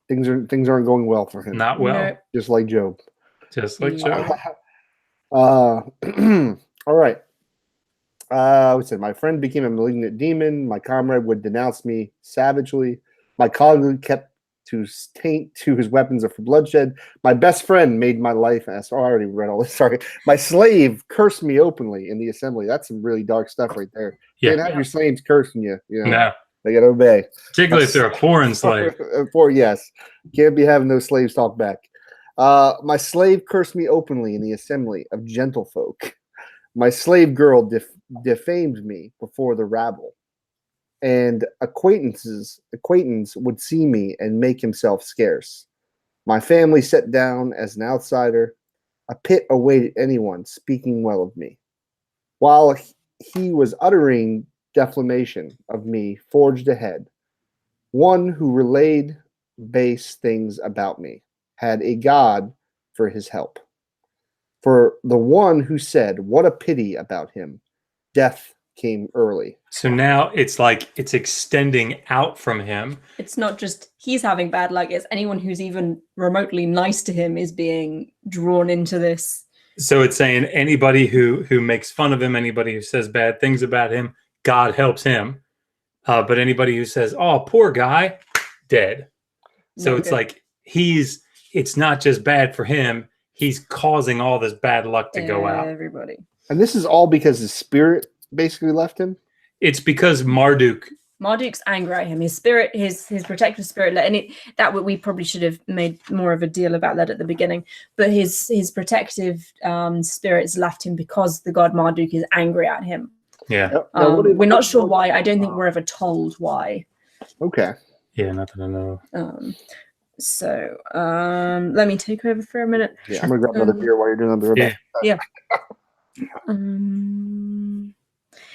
things aren't going well for him. Not well. No. Just like Job. All right. We said my friend became a malignant demon. My comrade would denounce me savagely. My colleague kept to taint to his weapons for bloodshed. My best friend made my life as I already read all this. Sorry. My slave cursed me openly in the assembly. That's some really dark stuff right there. Yeah. Can't have your slaves cursing you. No. They gotta obey. Particularly if they're a foreign slave. Yes. Can't be having those slaves talk back. My slave cursed me openly in the assembly of gentlefolk. My slave girl defamed me before the rabble. And acquaintance would see me and make himself scarce. My family set down as an outsider. A pit awaited anyone speaking well of me. While he was uttering defamation of me, forged ahead. One who relayed base things about me had a God for his help. For the one who said, what a pity about him, death came early. So now it's like it's extending out from him. It's not just he's having bad luck, it's anyone who's even remotely nice to him is being drawn into this. So it's saying anybody who makes fun of him, anybody who says bad things about him, God helps him. But anybody who says, oh, poor guy, dead. So it's like it's not just bad for him, he's causing all this bad luck to go out. Everybody. And this is all because his spirit basically left him? It's because Marduk's angry at him. His spirit, his protective spirit, and we probably should have made more of a deal about that at the beginning. But his protective spirits left him because the god Marduk is angry at him. Yeah. We're not sure why. I don't think we're ever told why. Okay. Yeah, not that I know. So let me take over for a minute. Yeah, I'm gonna grab another beer while you're doing that. Yeah.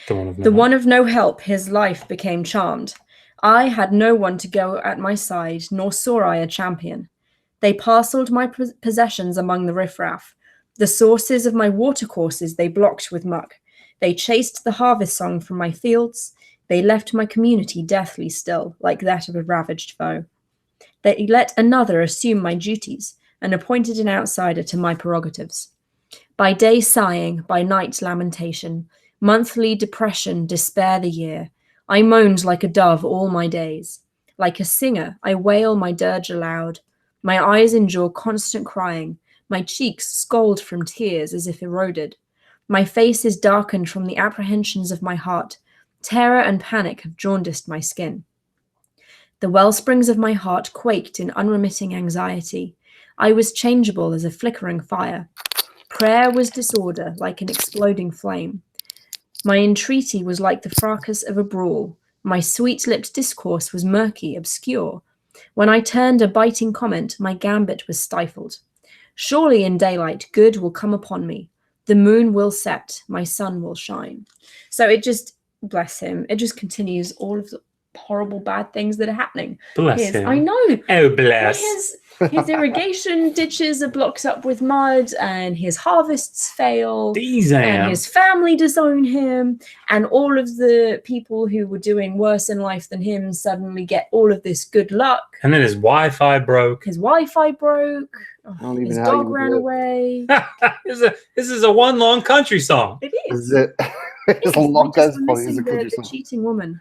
The one of no help, his life became charmed. I had no one to go at my side, nor saw I a champion. They parcelled my possessions among the riffraff. The sources of my watercourses they blocked with muck. They chased the harvest song from my fields. They left my community deathly still, like that of a ravaged foe. They let another assume my duties, and appointed an outsider to my prerogatives. By day sighing, by night lamentation, monthly depression, despair the year. I moaned like a dove all my days. Like a singer, I wail my dirge aloud. My eyes endure constant crying. My cheeks scald from tears as if eroded. My face is darkened from the apprehensions of my heart. Terror and panic have jaundiced my skin. The wellsprings of my heart quaked in unremitting anxiety. I was changeable as a flickering fire. Prayer was disorder, like an exploding flame. My entreaty was like the fracas of a brawl. My sweet-lipped discourse was murky, obscure. When I turned a biting comment, my gambit was stifled. Surely in daylight, good will come upon me. The moon will set, my sun will shine. So it just, bless him, it just continues all of the horrible bad things that are happening. Bless him. I know. Oh, bless. His irrigation ditches are blocked up with mud, and his harvests fail, and his family disown him, and all of the people who were doing worse in life than him suddenly get all of this good luck. And then his Wi-Fi broke. His Wi-Fi broke. Oh, his dog ran away. This is a one long country song. It is. Is it? It's a long country song. The cheating woman.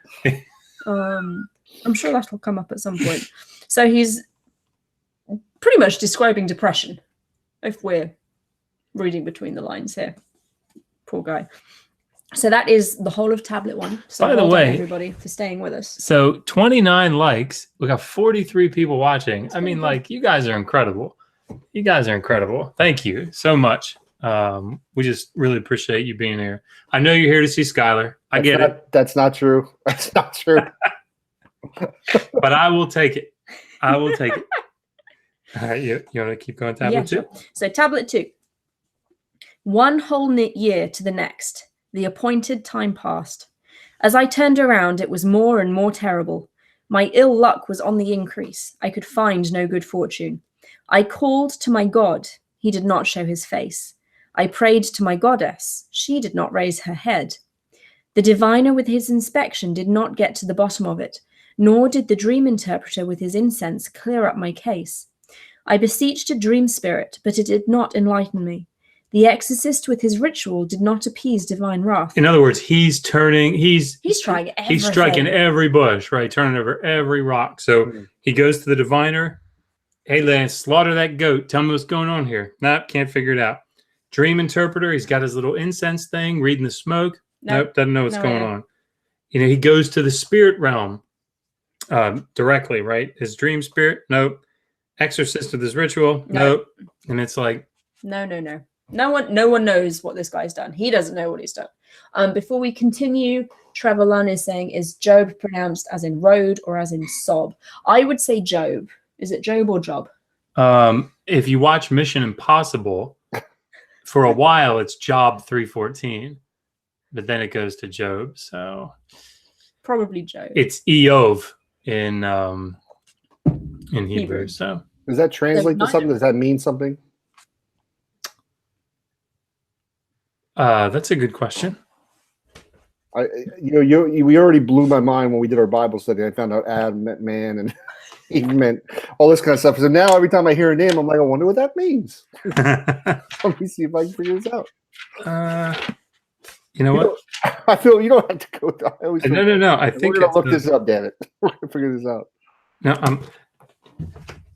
I'm sure that'll come up at some point. So he's pretty much describing depression, if we're reading between the lines here. Poor guy. So that is the whole of tablet 1. So by the way, everybody for staying with us. So 29 likes. We got 43 people watching. I mean, like, you guys are incredible. You guys are incredible. Thank you so much. We just really appreciate you being here. I know you're here to see Skylar. I get it. That's not true. That's not true. But I will take it. I will take it. All right, you want to keep going tablet 2? Sure. So tablet 2. One whole year to the next, the appointed time passed. As I turned around, it was more and more terrible. My ill luck was on the increase. I could find no good fortune. I called to my God. He did not show his face. I prayed to my goddess. She did not raise her head. The diviner with his inspection did not get to the bottom of it, nor did the dream interpreter with his incense clear up my case. I beseeched a dream spirit, but it did not enlighten me. The exorcist with his ritual did not appease divine wrath. In other words, he's trying everything. He's striking every bush, right? Turning over every rock. So he goes to the diviner. Hey, Lance, slaughter that goat. Tell me what's going on here. Nope, can't figure it out. Dream interpreter, he's got his little incense thing, reading the smoke. Nope, doesn't know what's going on. You know, he goes to the spirit realm directly, right? His dream spirit, nope. Exorcist with his ritual, nope. And it's like, no one knows what this guy's done. He doesn't know what he's done. Before we continue, Trevor Lunn is saying, is Job pronounced as in road or as in sob? I would say Job. Is it Job or Job? If you watch Mission Impossible, for a while it's Job 314, but then it goes to Job. So probably Job. It's Eov in Hebrew. So does that translate to something? Does that mean something? That's a good question. We already blew my mind when we did our Bible study. I found out Ad meant man and Eve meant all this kind of stuff. So now every time I hear a name, I'm like, I wonder what that means. Let me see if I can figure this out. You know what? I feel you don't have to go. No. I think we're gonna look this up. Damn it, we're gonna figure this out. No,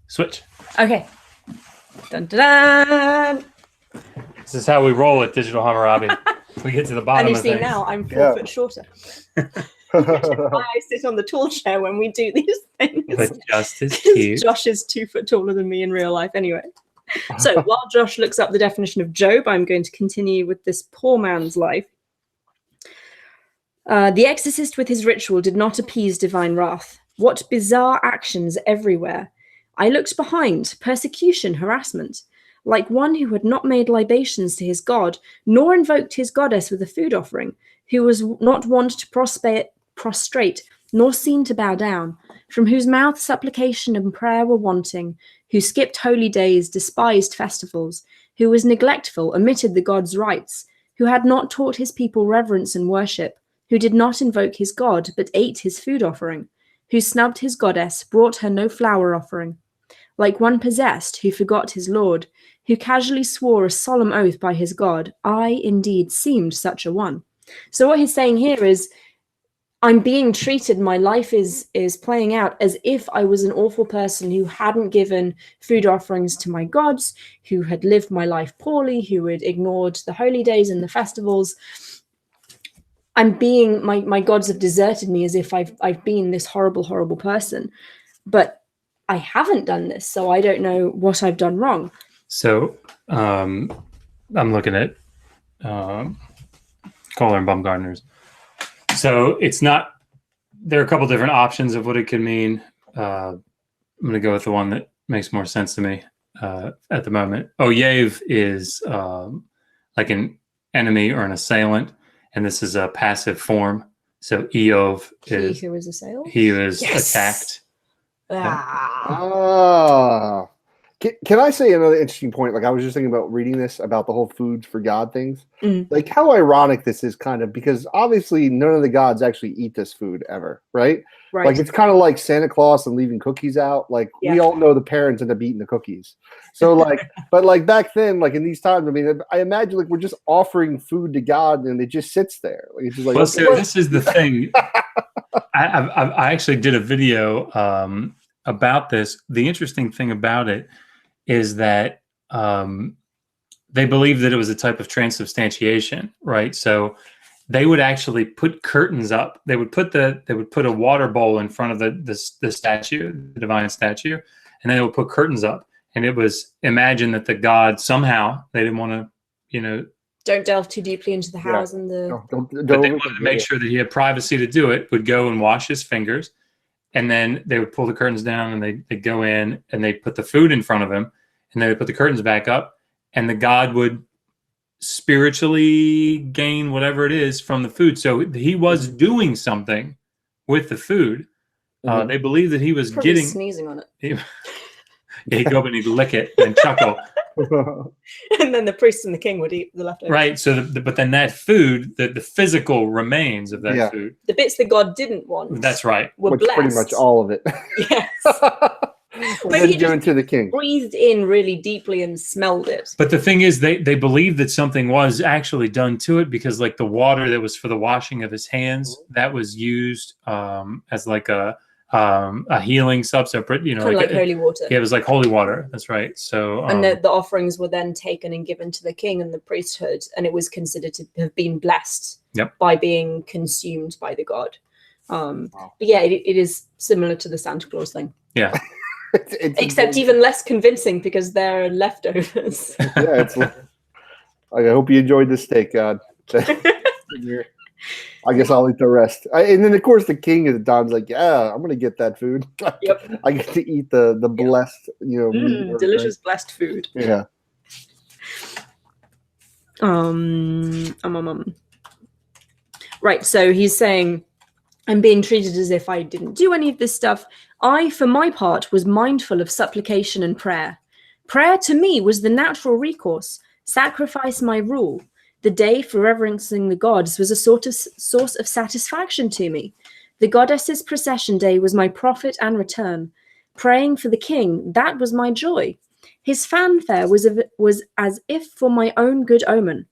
switch. Okay. Dun, dun, dun. This is how we roll at Digital Hammurabi. We get to the bottom. And you see now I'm 4 foot shorter. Why I sit on the tall chair when we do these things. But just as cute. Josh is 2 foot taller than me in real life anyway. So while Josh looks up the definition of Job, I'm going to continue with this poor man's life. The exorcist with his ritual did not appease divine wrath. What bizarre actions everywhere. I looked behind, persecution, harassment. Like one who had not made libations to his god, nor invoked his goddess with a food offering, who was not wont to prostrate, nor seen to bow down, from whose mouth supplication and prayer were wanting, who skipped holy days, despised festivals, who was neglectful, omitted the god's rites, who had not taught his people reverence and worship, who did not invoke his god, but ate his food offering, who snubbed his goddess, brought her no flower offering, like one possessed, who forgot his lord, who casually swore a solemn oath by his god. I indeed seemed such a one. So what he's saying here is, I'm being treated, my life is playing out as if I was an awful person who hadn't given food offerings to my gods, who had lived my life poorly, who had ignored the holy days and the festivals. I'm being, my gods have deserted me as if I've been this horrible, horrible person. But I haven't done this, so I don't know what I've done wrong. So I'm looking at Kohler and Baumgartner's. So it's not, there are a couple different options of what it could mean. I'm going to go with the one that makes more sense to me at the moment. Oyev is like an enemy or an assailant, and this is a passive form. So Eov is he who is assailed. He who is attacked. Ah. Can I say another interesting point? Like, I was just thinking about reading this about the whole foods for God things. Like, how ironic this is, kind of, because obviously none of the gods actually eat this food ever, right? Right. Like, it's kind of like Santa Claus and leaving cookies out. Like, we all know the parents end up eating the cookies. So, like, but like back then, like in these times, I mean, I imagine like we're just offering food to God and it just sits there. Like, it's just like, well, so this is the thing. I actually did a video about this. The interesting thing about it is that they believe that it was a type of transubstantiation, right? So they would actually put curtains up. They would put a water bowl in front of the statue, the divine statue, and then they would put curtains up. And it was imagined that the god somehow, they didn't want to, don't delve too deeply into the house and the. But they wanted to make sure that he had privacy to do it. Would go and wash his fingers. And then they would pull the curtains down and they'd go in and they'd put the food in front of him and they would put the curtains back up and the god would spiritually gain whatever it is from the food. So he was doing something with the food. They believe that he was probably sneezing on it. He'd go up and he'd lick it and chuckle. And then the priest and the king would eat the leftovers. Right. So, but then that food, the physical remains of that food, the bits that God didn't want. That's right. Were which blessed. Pretty much all of it. Yes. But he given to the king. Breathed in really deeply and smelled it. But the thing is, they believed that something was actually done to it because, like, the water that was for the washing of his hands, that was used as like a healing substance, kind of like holy water. Yeah, it was like holy water. That's right. So and the offerings were then taken and given to the king and the priesthood, and it was considered to have been blessed by being consumed by the god. But yeah, it is similar to the Santa Claus thing. Yeah. Except even less convincing because they're leftovers. Yeah, it's like, I hope you enjoyed the steak, God. I guess I'll eat the rest. And then, of course, the king at the time's like, yeah, I'm going to get that food. Yep. I get to eat the blessed, meat delicious blessed food. Yeah. Right, so he's saying, I'm being treated as if I didn't do any of this stuff. I, for my part, was mindful of supplication and prayer. Prayer to me was the natural recourse, sacrifice my rule. The day for reverencing the gods was a source of satisfaction to me. The goddess's procession day was my profit and return. Praying for the king, that was my joy. His fanfare was as if for my own good omen.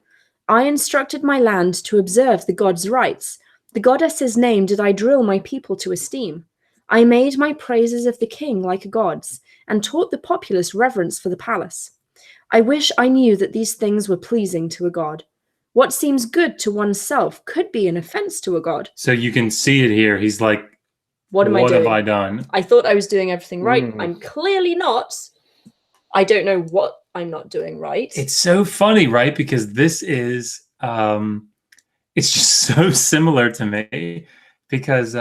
I instructed my land to observe the god's rites. The goddess's name did I drill my people to esteem. I made my praises of the king like gods, and taught the populace reverence for the palace. I wish I knew that these things were pleasing to a god. What seems good to oneself could be an offense to a god. So you can see it here. He's like, what have I done? I thought I was doing everything right. I'm clearly not. I don't know what I'm not doing right. It's so funny, right? Because this is, it's just so similar to me because,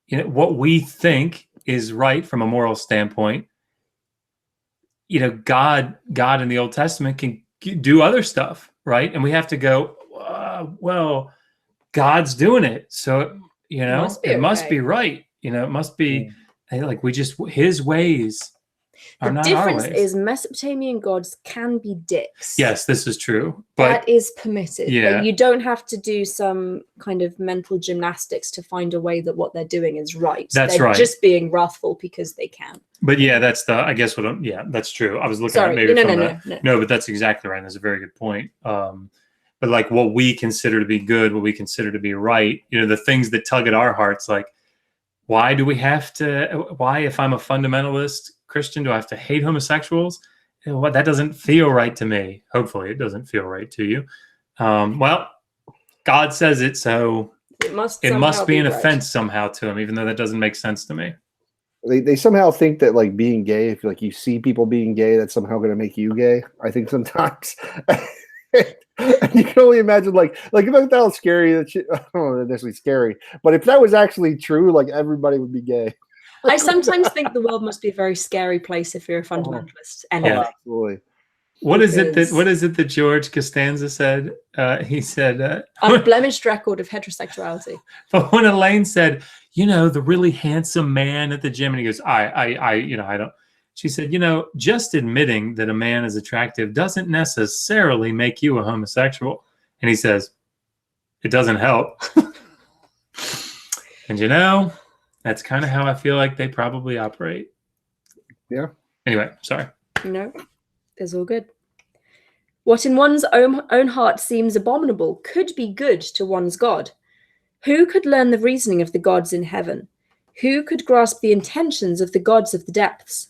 what we think is right from a moral standpoint, God in the Old Testament can do other stuff, right? And we have to go, well, God's doing it. So, it must be right. It must be like his ways are not our ways. The difference is Mesopotamian gods can be dicks. Yes, this is true. But that is permitted. Yeah. But you don't have to do some kind of mental gymnastics to find a way that what they're doing is right. They're just being wrathful because they can. But yeah, that's that's true. I was looking at maybe no, but that's exactly right. That's a very good point. but like what we consider to be good, what we consider to be right, you know, the things that tug at our hearts, like, why do we have to, why, if I'm a fundamentalist Christian, do I have to hate homosexuals? You know, what, that doesn't feel right to me. Hopefully it doesn't feel right to you. Well, God says it, so it must be an offense somehow to him, even though that doesn't make sense to me. They somehow think that like being gay, if like you see people being gay, that's somehow going to make you gay. I think sometimes. You can only imagine like if that was scary, that shit, I don't know, necessarily scary, but if that was actually true, like everybody would be gay. I sometimes think the world must be a very scary place if you're a fundamentalist. Yeah, absolutely. What is it that George Costanza said? He said, unblemished record of heterosexuality. But when Elaine said, you know, the really handsome man at the gym, and he goes, I don't. She said, you know, just admitting that a man is attractive doesn't necessarily make you a homosexual. And he says, it doesn't help. And you know, that's kind of how I feel like they probably operate. Yeah. Anyway, sorry. No, it's all good. What in one's own heart seems abominable could be good to one's God. Who could learn the reasoning of the gods in heaven? Who could grasp the intentions of the gods of the depths?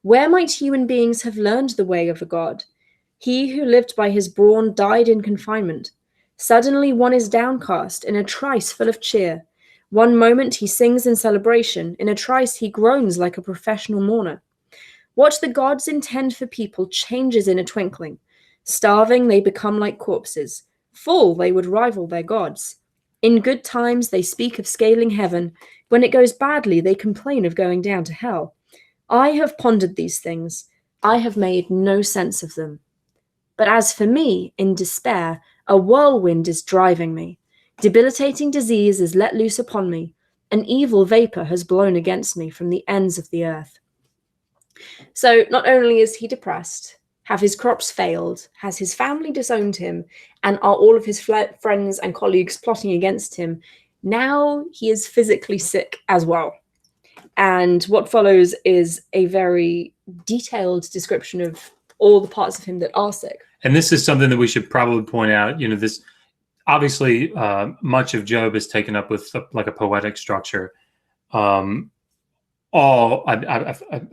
Where might human beings have learned the way of a god? He who lived by his brawn died in confinement. Suddenly one is downcast, in a trice full of cheer. One moment he sings in celebration, in a trice he groans like a professional mourner. What the gods intend for people changes in a twinkling. Starving, they become like corpses. Full, they would rival their gods. In good times, they speak of scaling heaven. When it goes badly, they complain of going down to hell. I have pondered these things. I have made no sense of them. But as for me, in despair, a whirlwind is driving me. Debilitating disease is let loose upon me. An evil vapor has blown against me from the ends of the earth. So not only is he depressed, have his crops failed, has his family disowned him, and are all of his friends and colleagues plotting against him, now he is physically sick as well. And what follows is a very detailed description of all the parts of him that are sick. And this is something that we should probably point out. You know, this obviously much of Job is taken up with like a poetic structure. I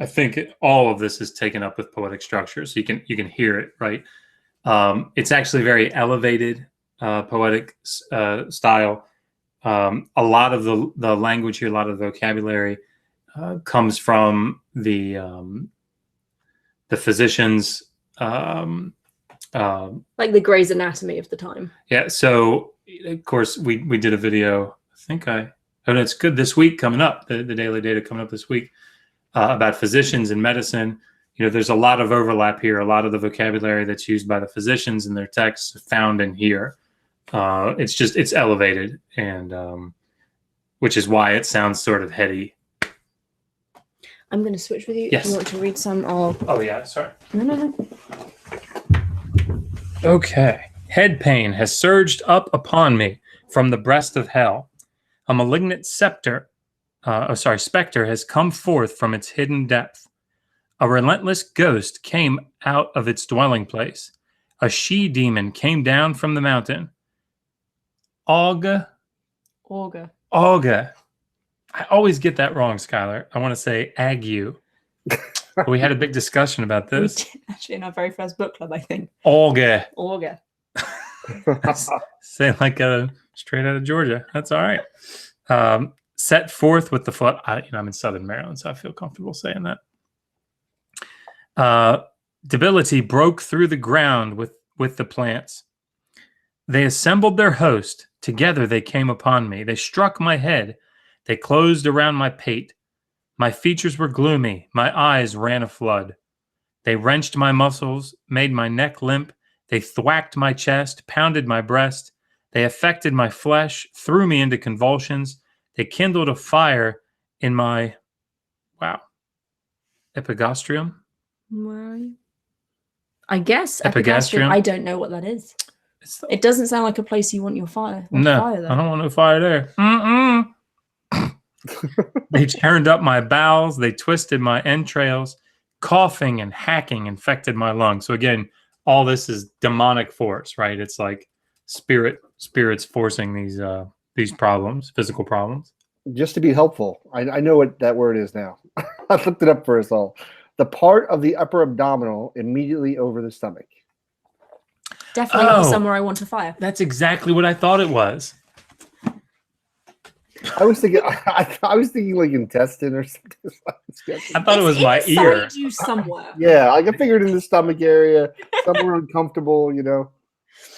think all of this is taken up with poetic structure, so you can hear it, right? It's actually very elevated poetic style. A lot of the language here, a lot of the vocabulary comes from the physicians, like the Grey's Anatomy of the time. Yeah. So of course we did a video. It's good this week coming up. The daily data coming up this week about physicians and medicine. You know, there's a lot of overlap here. A lot of the vocabulary that's used by the physicians in their texts found in here. It's elevated, and which is why it sounds sort of heady. I'm going to switch with you. Yes. If you want to read some of... Oh, yeah, sorry. No. Okay. Head pain has surged up upon me from the breast of hell. A malignant specter has come forth from its hidden depth. A relentless ghost came out of its dwelling place. A she-demon came down from the mountain. Auga. I always get that wrong, Skylar. I want to say ague. We had a big discussion about this. Actually, in our very first book club, I think. Auga. Say like straight out of Georgia. That's all right. Set forth with the foot. I'm in Southern Maryland, so I feel comfortable saying that. Debility broke through the ground with the plants. They assembled their host. Together they came upon me. They struck my head. They closed around my pate. My features were gloomy. My eyes ran a flood. They wrenched my muscles, made my neck limp. They thwacked my chest, pounded my breast. They affected my flesh, threw me into convulsions. They kindled a fire in my, epigastrium? Where are you? I guess. Epigastrium. I don't know what that is. It doesn't sound like a place you want your fire. No, fire there. I don't want no fire there. They churned up my bowels. They twisted my entrails. Coughing and hacking infected my lungs. So again, all this is demonic force, right? It's like spirits forcing these problems, physical problems. Just to be helpful, I know what that word is now. I looked it up for us all. The part of the upper abdominal immediately over the stomach. Definitely somewhere I want to fire. That's exactly what I thought it was. I was thinking, I was thinking like intestine or something. I thought it was my ear. Inside you somewhere. Yeah, I figured in the stomach area, somewhere uncomfortable, you know.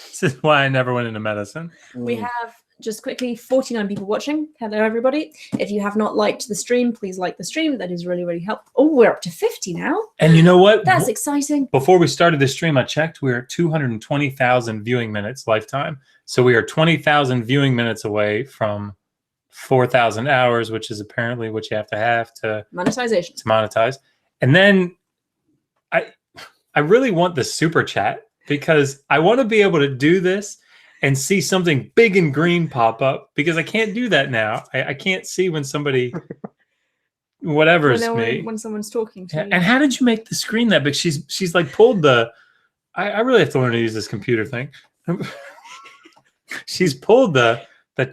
This is why I never went into medicine. We have, just quickly, 49 people watching. Hello, everybody. If you have not liked the stream, please like the stream. That is really, really helpful. Oh, we're up to 50 now. And you know what? That's exciting. Before we started the stream, I checked. We're at 220,000 viewing minutes lifetime. So we are 20,000 viewing minutes away from 4,000 hours, which is apparently what you have to monetization. To monetize. And then I really want the super chat because I want to be able to do this and see something big and green pop up because I can't do that now. I can't see when somebody, whatever's me. When someone's talking to you. And how did you make the screen that big? She's like pulled the, I really have to learn to use this computer thing. She's pulled the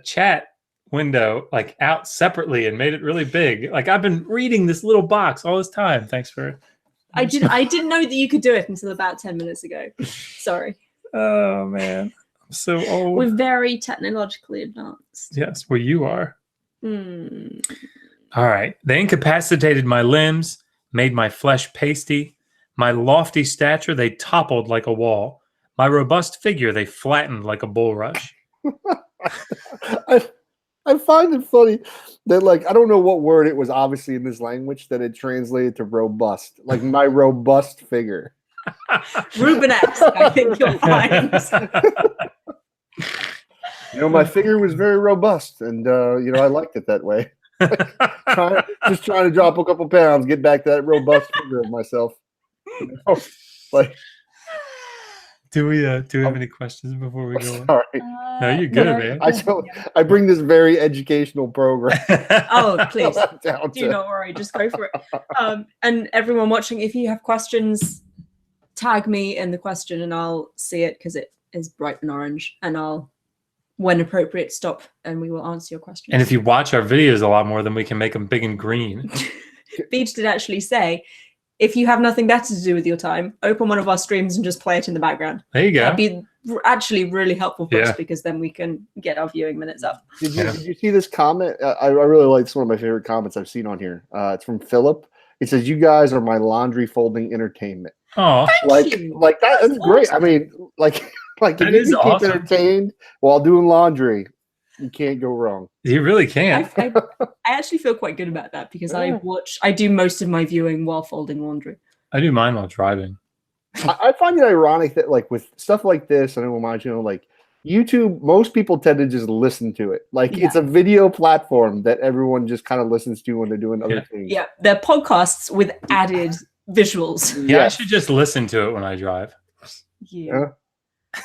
chat window like out separately and made it really big. Like I've been reading this little box all this time. Thanks for. I didn't know that you could do it until about 10 minutes ago. Sorry. Oh man. So old. We're very technologically advanced. Yes, well, you are. All right. They incapacitated my limbs, made my flesh pasty. My lofty stature, they toppled like a wall. My robust figure, they flattened like a bulrush. I find it funny that, like, I don't know what word it was obviously in this language that it translated to robust. Like, my robust figure. Rubenesque, I think you'll find. You know, my figure was very robust, and you know, I liked it that way. Just trying to drop a couple pounds, get back to that robust figure of myself. You know? Like, do we have any questions before we go on? Sorry. No, you're good, man. I bring this very educational program. Oh, please. Do not worry. Just go for it. And everyone watching, if you have questions, tag me in the question and I'll see it because it is bright and orange. And I'll, when appropriate, stop and we will answer your questions. And if you watch our videos a lot more, then we can make them big and green. Beach did actually say, if you have nothing better to do with your time, open one of our streams and just play it in the background. There you go. That'd be actually really helpful for us because then we can get our viewing minutes up. Did you see this comment? I really like this. One of my favorite comments I've seen on here. It's from Philip. It says, "You guys are my laundry folding entertainment." Oh, like that's great. Awesome. I mean, like if you can keep entertained while doing laundry, you can't go wrong. You really can't. I actually feel quite good about that because I do most of my viewing while folding laundry. I do mine while driving. I find it ironic that, like, with stuff like this, I don't mind, you know, like YouTube, most people tend to just listen to it. Like, it's a video platform that everyone just kind of listens to when they're doing other things. Yeah, they're podcasts with added visuals. Yeah, I should just listen to it when I drive. Yeah.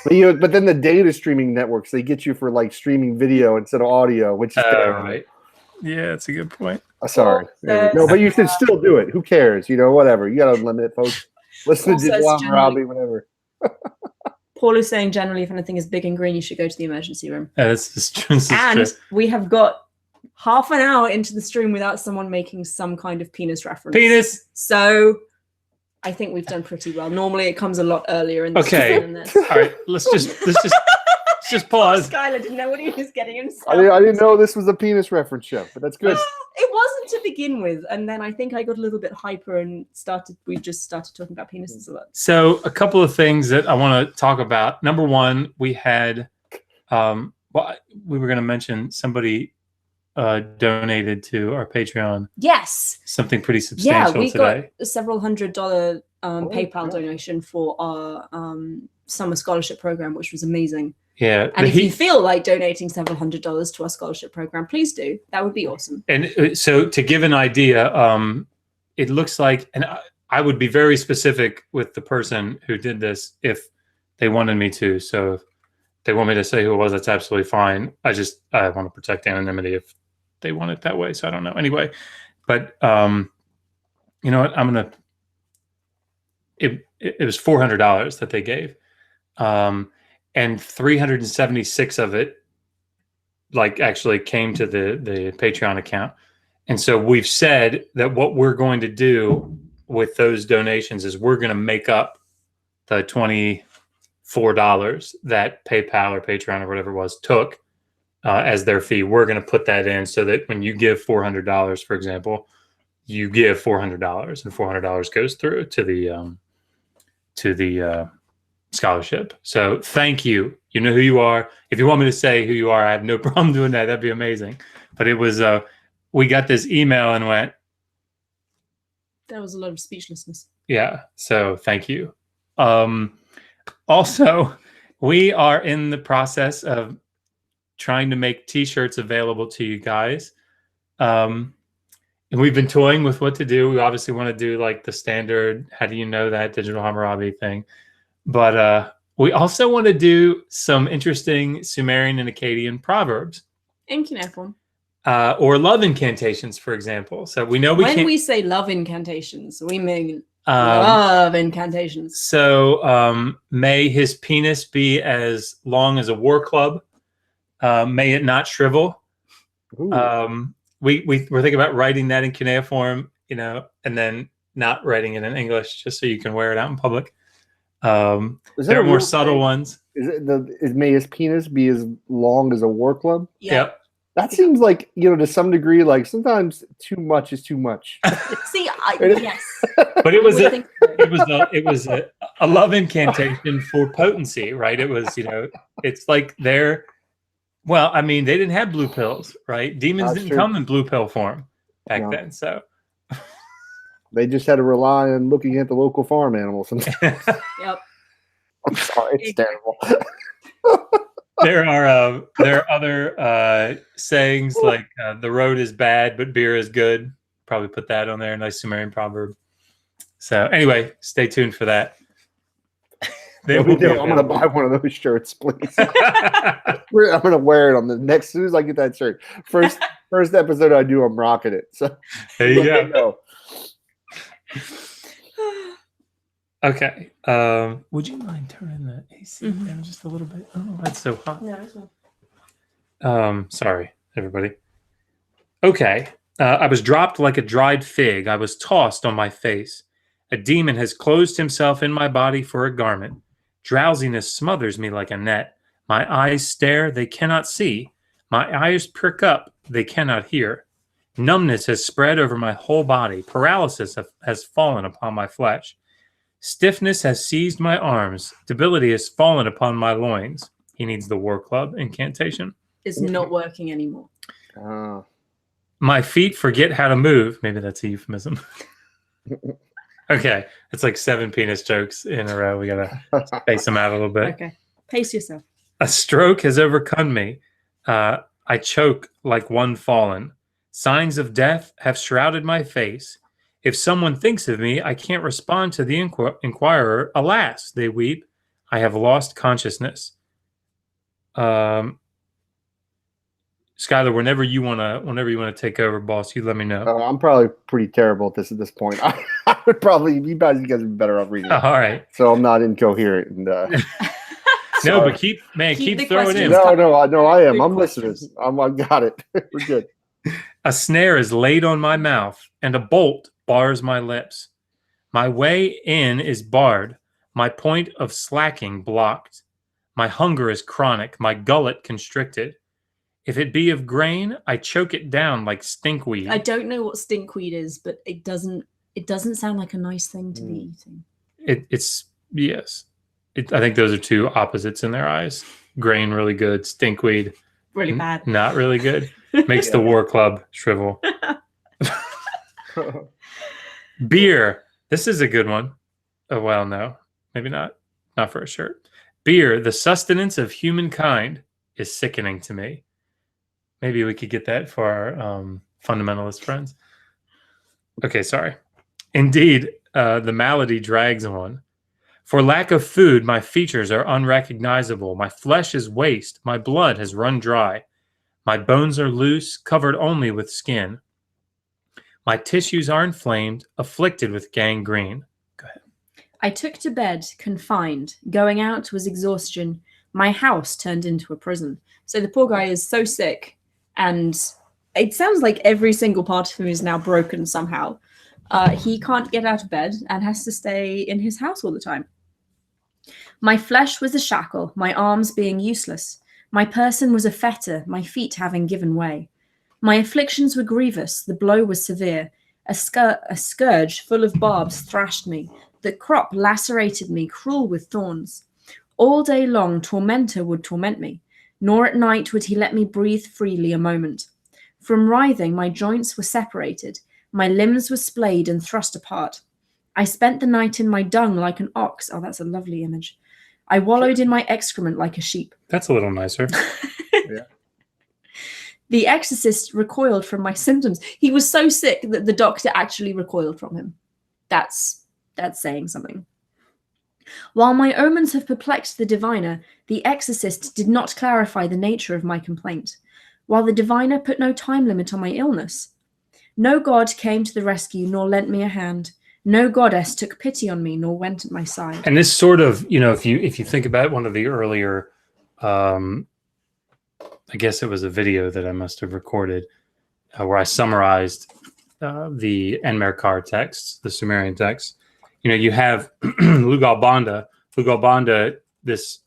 But then the data streaming networks, they get you for like streaming video instead of audio, which is right. Yeah, that's a good point. Sorry. No, but you should still do it. Who cares? You know, whatever. You got to limit it, folks. Listen to Digital Hammurabi, whatever. Paul is saying generally, if anything is big and green, you should go to the emergency room. Yeah, this is true. We have got half an hour into the stream without someone making some kind of penis reference. Penis. So I think we've done pretty well. Normally it comes a lot earlier in the stream than this. All right, let's just pause. Skylar didn't know what he was getting himself. I didn't know this was a penis reference show, but that's good. It wasn't to begin with, and then I think I got a little bit hyper and we just started talking about penises a lot. So a couple of things that I want to talk about. Number one, we had we were going to mention somebody donated to our Patreon. Yes. Something pretty substantial today. Yeah, we got a several $100 PayPal donation for our summer scholarship program, which was amazing. Yeah. And if you feel like donating several $100 to our scholarship program, please do. That would be awesome. And so to give an idea, it looks like, and I would be very specific with the person who did this if they wanted me to. So if they want me to say who it was, that's absolutely fine. I want to protect anonymity if they want it that way. So I don't know. Anyway, but you know what? It was $400 that they gave. and 376 of it like actually came to the Patreon account. And so we've said that what we're going to do with those donations is we're going to make up the $24 that PayPal or Patreon or whatever it was took as their fee. We're going to put that in so that when you give $400, for example, you give $400, and $400 goes through to the scholarship. So thank you. You know who you are. If you want me to say who you are, I have no problem doing that. That'd be amazing. But it was we got this email and went. There was a lot of speechlessness. Yeah. So thank you. Also, we are in the process of trying to make t-shirts available to you guys. And we've been toying with what to do. We obviously want to do like the standard, how do you know that, Digital Hammurabi thing. But we also want to do some interesting Sumerian and Akkadian proverbs. In cuneiform. Or love incantations, for example. So we know when we say love incantations, we mean love incantations. So may his penis be as long as a war club. May it not shrivel. We're thinking about writing that in cuneiform, you know, and then not writing it in English just so you can wear it out in public. There are more subtle ones. May his penis be as long as a war club? Yep. That seems like, you know, to some degree, like sometimes too much is too much. See, yes. But it was a love incantation for potency, right? It was, you know, it's like well, I mean, they didn't have blue pills, right? Demons didn't come in blue pill form back then, so. They just had to rely on looking at the local farm animals. Yep. I'm sorry, it's terrible. There are other sayings like the road is bad, but beer is good. Probably put that on there. Nice Sumerian proverb. So anyway, stay tuned for that. I'm going to buy one of those shirts, please. I'm going to wear it on the next, as soon as I get that shirt. First episode I do, I'm rocking it. So there you go. Okay. Would you mind turning the AC down just a little bit? Oh, that's so hot. No, it's not. Sorry, everybody. Okay. I was dropped like a dried fig. I was tossed on my face. A demon has closed himself in my body for a garment. Drowsiness smothers me like a net. My eyes stare, they cannot see. My eyes prick up, they cannot hear. Numbness has spread over my whole body. Paralysis has fallen upon my flesh. Stiffness has seized my arms. Debility has fallen upon my loins. He needs the war club incantation. It's not working anymore. My feet forget how to move. Maybe that's a euphemism. Okay. It's like 7 penis jokes in a row. We got to space them out a little bit. Okay. Pace yourself. A stroke has overcome me. I choke like one fallen. Signs of death have shrouded my face. If someone thinks of me, I can't respond to the inquirer. Alas, they weep. I have lost consciousness. Skylar, whenever you wanna take over, boss, you let me know. I'm probably pretty terrible at this point. I would probably you guys would be better off reading. All right. So I'm not incoherent and. No, but keep throwing in. No, I am. I'm listening. I got it. We're good. A snare is laid on my mouth, and a bolt bars my lips. My way in is barred, my point of slacking blocked. My hunger is chronic, my gullet constricted. If it be of grain, I choke it down like stinkweed. I don't know what stinkweed is, but it doesn't sound like a nice thing to be eating. It's yes. I think those are two opposites in their eyes. Grain, really good. Stinkweed, really bad. Not really good. Makes the war club shrivel. Beer. This is a good one. Oh, well, no. Maybe not. Not for a shirt. Beer, the sustenance of humankind, is sickening to me. Maybe we could get that for our fundamentalist friends. Okay, sorry. Indeed, the malady drags on. For lack of food, my features are unrecognizable. My flesh is waste. My blood has run dry. My bones are loose, covered only with skin. My tissues are inflamed, afflicted with gangrene. Go ahead. I took to bed, confined. Going out was exhaustion. My house turned into a prison. So the poor guy is so sick, and it sounds like every single part of him is now broken somehow. He can't get out of bed and has to stay in his house all the time. My flesh was a shackle, my arms being useless. My person was a fetter, my feet having given way. My afflictions were grievous, the blow was severe. A scourge full of barbs thrashed me. The crop lacerated me, cruel with thorns. All day long tormentor would torment me, nor at night would he let me breathe freely a moment. From writhing, my joints were separated. My limbs were splayed and thrust apart. I spent the night in my dung like an ox. Oh, that's a lovely image. I wallowed in my excrement like a sheep. That's a little nicer. Yeah. The exorcist recoiled from my symptoms. He was so sick that the doctor actually recoiled from him. That's saying something. While my omens have perplexed the diviner, the exorcist did not clarify the nature of my complaint, while the diviner put no time limit on my illness. No god came to the rescue, nor lent me a hand. No goddess took pity on me, nor went at my side. And this sort of, if you think about one of the earlier, I guess it was a video that I must have recorded where I summarized the Enmerkar texts, the Sumerian texts. You have Lugal Banda, this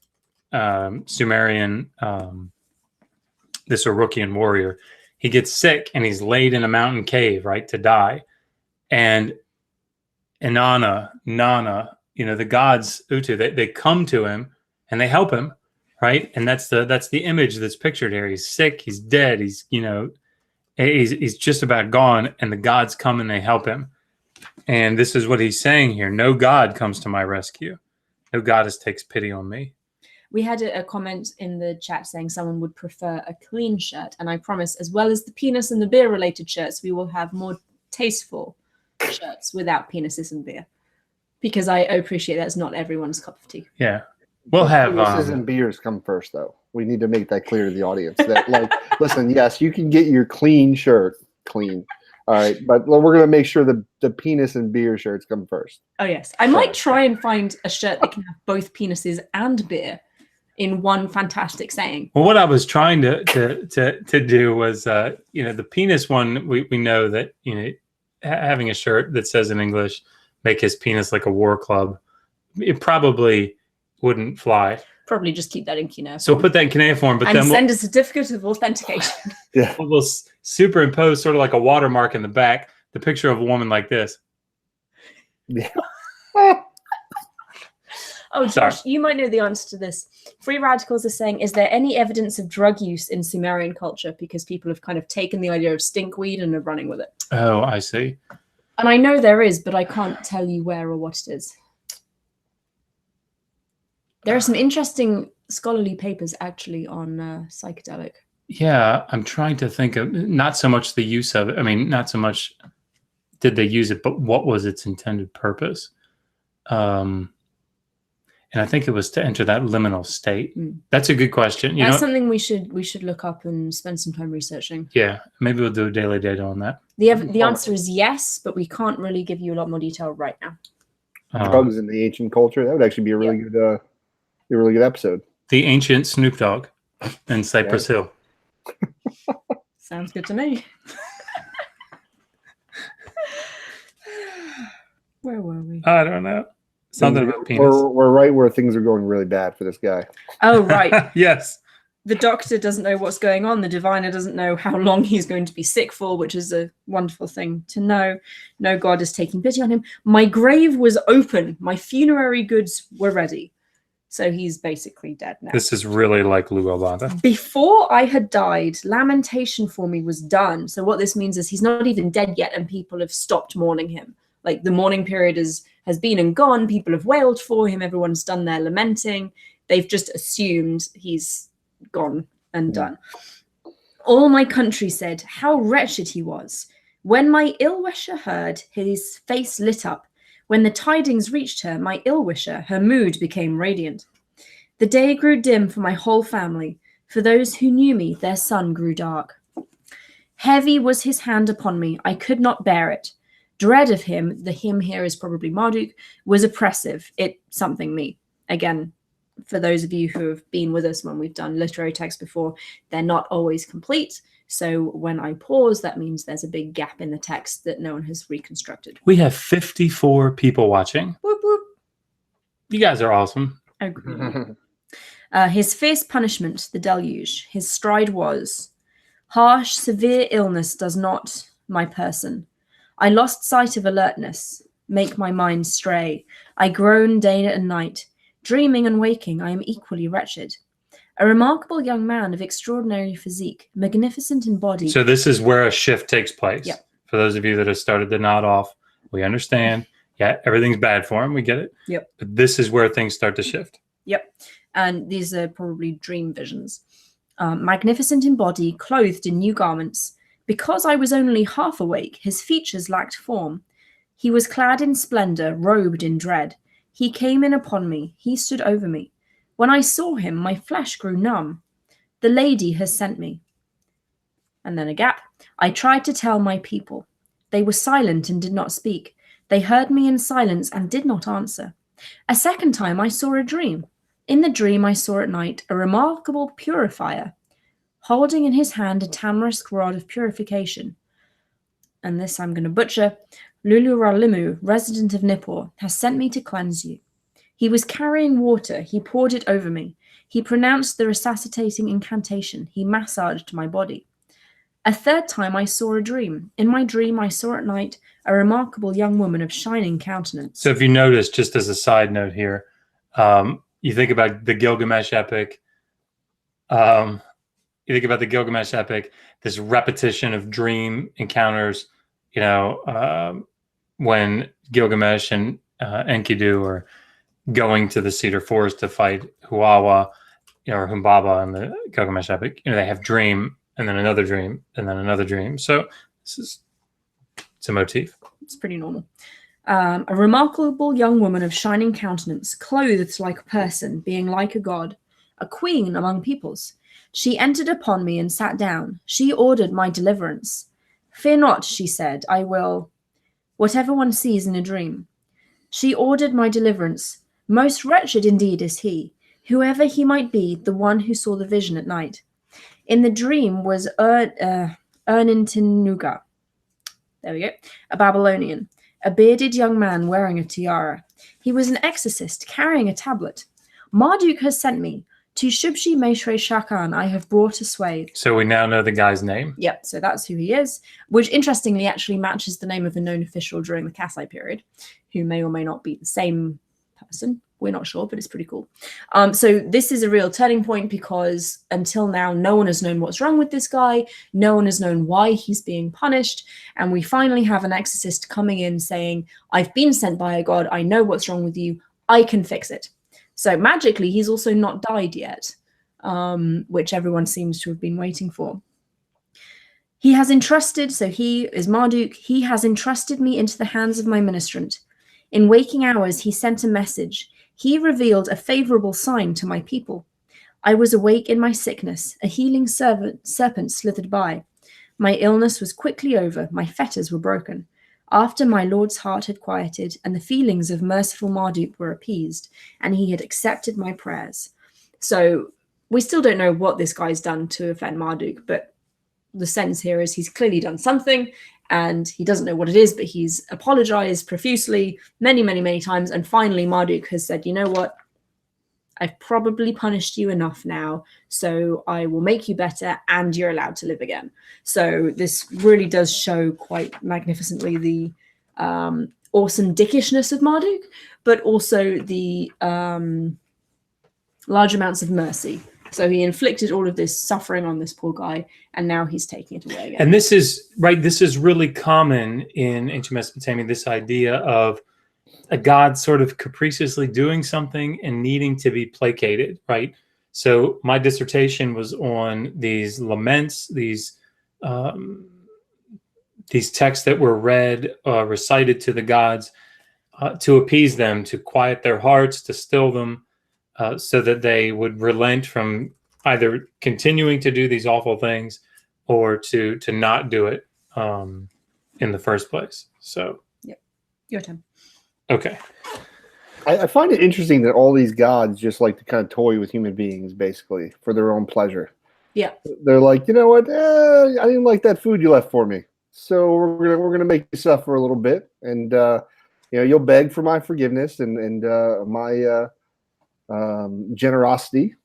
Sumerian, this Urukian warrior. He gets sick and he's laid in a mountain cave, right, to die. And Inanna, Nana, the gods, Utu, they come to him and they help him, right? And that's the image that's pictured here. He's sick, he's dead, he's just about gone, and the gods come and they help him. And this is what he's saying here. No god comes to my rescue. No goddess takes pity on me. We had a comment in the chat saying someone would prefer a clean shirt. And I promise, as well as the penis and the beer related shirts, we will have more tasteful shirts without penises and beer. Because I appreciate that's not everyone's cup of tea. Yeah. We'll have penises and beers come first, though. We need to make that clear to the audience. That, listen, yes, you can get your clean shirt clean. All right, but we're going to make sure the penis and beer shirts come first. Oh, yes. I might try and find a shirt that can have both penises and beer in one fantastic saying. Well, what I was trying to do was, the penis one, we know that, having a shirt that says in English, make his penis like a war club, it probably wouldn't fly. Probably just keep that in cuneiform. So put that in cuneiform, but and then send a certificate of authentication. Yeah. We'll superimpose sort of like a watermark in the back, the picture of a woman like this. Yeah. Oh, Josh, you might know the answer to this. Free radicals are saying, is there any evidence of drug use in Sumerian culture? Because people have kind of taken the idea of stinkweed and are running with it. Oh, I see. And I know there is, but I can't tell you where or what it is. There are some interesting scholarly papers actually on psychedelic. Yeah, I'm trying to think of not so much the use of it. I mean, not so much did they use it, but what was its intended purpose? And I think it was to enter that liminal state. That's a good question. That's something we should look up and spend some time researching. Yeah, maybe we'll do a daily data on that. The answer is yes, but we can't really give you a lot more detail right now. Drugs in the ancient culture, that would actually be a really good episode. The ancient Snoop Dogg and Cypress Hill. Sounds good to me. Where were we? I don't know. Something about penis. We're right where things are going really bad for this guy. Oh, right. Yes. The doctor doesn't know what's going on. The diviner doesn't know how long he's going to be sick for, which is a wonderful thing to know. No god is taking pity on him. My grave was open. My funerary goods were ready. So he's basically dead now. This is really like Lugal Banda. Before I had died, lamentation for me was done. So what this means is he's not even dead yet, and people have stopped mourning him. Like the mourning period has been and gone. People have wailed for him. Everyone's done their lamenting. They've just assumed he's gone and done. All my country said how wretched he was. When my ill-wisher heard, his face lit up. When the tidings reached her, my ill-wisher, her mood became radiant. The day grew dim for my whole family. For those who knew me, their sun grew dark. Heavy was his hand upon me. I could not bear it. Dread of him, the him here is probably Marduk, was oppressive. It something me. Again, for those of you who have been with us when we've done literary text before, they're not always complete. So when I pause, that means there's a big gap in the text that no one has reconstructed. We have 54 people watching. Whoop, whoop. You guys are awesome. Agreed. His fierce punishment, the deluge. His stride was, harsh, severe illness does not my person. I lost sight of alertness, make my mind stray. I groan day and night. Dreaming and waking, I am equally wretched. A remarkable young man of extraordinary physique, magnificent in body. So this is where a shift takes place. Yep. For those of you that have started to nod off, we understand. Yeah, everything's bad for him. We get it. Yep. But this is where things start to shift. Yep. And these are probably dream visions. Magnificent in body, clothed in new garments. Because I was only half awake, his features lacked form. He was clad in splendor, robed in dread. He came in upon me. He stood over me. When I saw him, my flesh grew numb. The lady has sent me. And then a gap. I tried to tell my people. They were silent and did not speak. They heard me in silence and did not answer. A second time I saw a dream. In the dream I saw at night a remarkable purifier, holding in his hand a tamarisk rod of purification. And this I'm going to butcher. Luluralimu, resident of Nippur, has sent me to cleanse you. He was carrying water. He poured it over me. He pronounced the resuscitating incantation. He massaged my body. A third time I saw a dream. In my dream I saw at night a remarkable young woman of shining countenance. So if you notice, just as a side note here, you think about the Gilgamesh epic. This repetition of dream encounters, when Gilgamesh and Enkidu are going to the Cedar Forest to fight Huwawa, or Humbaba in the Gilgamesh epic. They have dream and then another dream and then another dream. So it's a motif. It's pretty normal. A remarkable young woman of shining countenance, clothed like a person, being like a god, a queen among peoples. She entered upon me and sat down. She ordered my deliverance. Fear not, she said, I will, whatever one sees in a dream. She ordered my deliverance. Most wretched indeed is he, whoever he might be, the one who saw the vision at night. In the dream was Urnintnuga, there we go, a Babylonian, a bearded young man wearing a tiara. He was an exorcist carrying a tablet. Marduk has sent me. To Shubshi Meshre Shakan I have brought a sway. So we now know the guy's name. Yep, so that's who he is, which interestingly actually matches the name of a known official during the Kassai period, who may or may not be the same person. We're not sure, but it's pretty cool. So this is a real turning point because until now, no one has known what's wrong with this guy. No one has known why he's being punished. And we finally have an exorcist coming in saying, I've been sent by a god. I know what's wrong with you. I can fix it. So magically, he's also not died yet, which everyone seems to have been waiting for. He has entrusted, so he is Marduk, he has entrusted me into the hands of my ministrant. In waking hours, he sent a message. He revealed a favorable sign to my people. I was awake in my sickness. A healing serpent slithered by. My illness was quickly over. My fetters were broken. After my Lord's heart had quieted, and the feelings of merciful Marduk were appeased, and he had accepted my prayers. So we still don't know what this guy's done to offend Marduk, but the sense here is he's clearly done something, and he doesn't know what it is, but he's apologized profusely many, many, many times, and finally Marduk has said, you know what? I've probably punished you enough now, so I will make you better and you're allowed to live again. So this really does show quite magnificently the awesome dickishness of Marduk, but also the large amounts of mercy. So he inflicted all of this suffering on this poor guy, and now he's taking it away again. And this is really common in ancient Mesopotamia, this idea of a god sort of capriciously doing something and needing to be placated, right? So my dissertation was on these laments, these texts that were read, recited to the gods to appease them, to quiet their hearts, to still them, so that they would relent from either continuing to do these awful things or to not do it in the first place. So, yep, your turn. Okay. I find it interesting that all these gods just like to kind of toy with human beings, basically, for their own pleasure. Yeah. They're like, you know what? I didn't like that food you left for me, so we're gonna make you suffer a little bit, and you'll beg for my forgiveness and my generosity,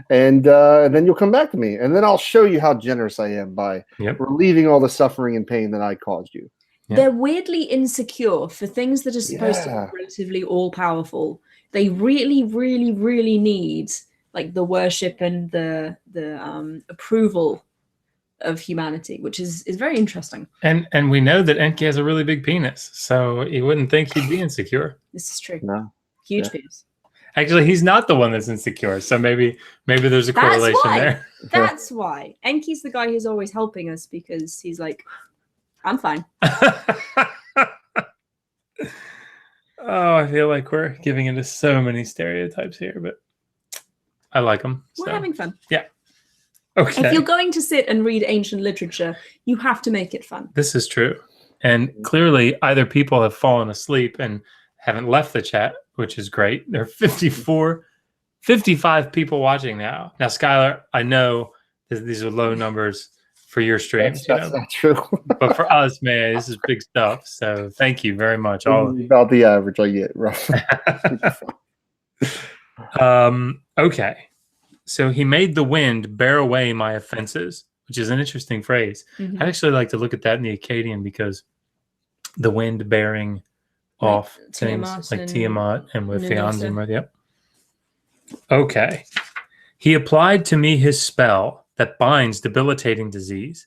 and then you'll come back to me, and then I'll show you how generous I am by relieving all the suffering and pain that I caused you. Yeah. They're weirdly insecure for things that are supposed to be relatively all-powerful. They really, really, really need like the worship and the approval of humanity, which is very interesting. And we know that Enki has a really big penis, so you wouldn't think he'd be insecure. This is true. No. Huge penis. Actually, he's not the one that's insecure, so maybe there's a correlation there. That's why. Enki's the guy who's always helping us because he's like, I'm fine. Oh, I feel like we're giving into so many stereotypes here, but I like them. We're having fun. Yeah. Okay. If you're going to sit and read ancient literature, you have to make it fun. This is true. And clearly, either people have fallen asleep and haven't left the chat, which is great. There are 55 people watching now. Now, Skylar, I know these are low numbers for your streams. That's not true. But for us, man, this is big stuff. So thank you very much. All of you. About the average I get, roughly. Okay. So he made the wind bear away my offenses, which is an interesting phrase. I'd actually like to look at that in the Akkadian because the wind bearing off things like Tiamat and with Fianzimra. Yep. Okay. He applied to me his spell that binds debilitating disease.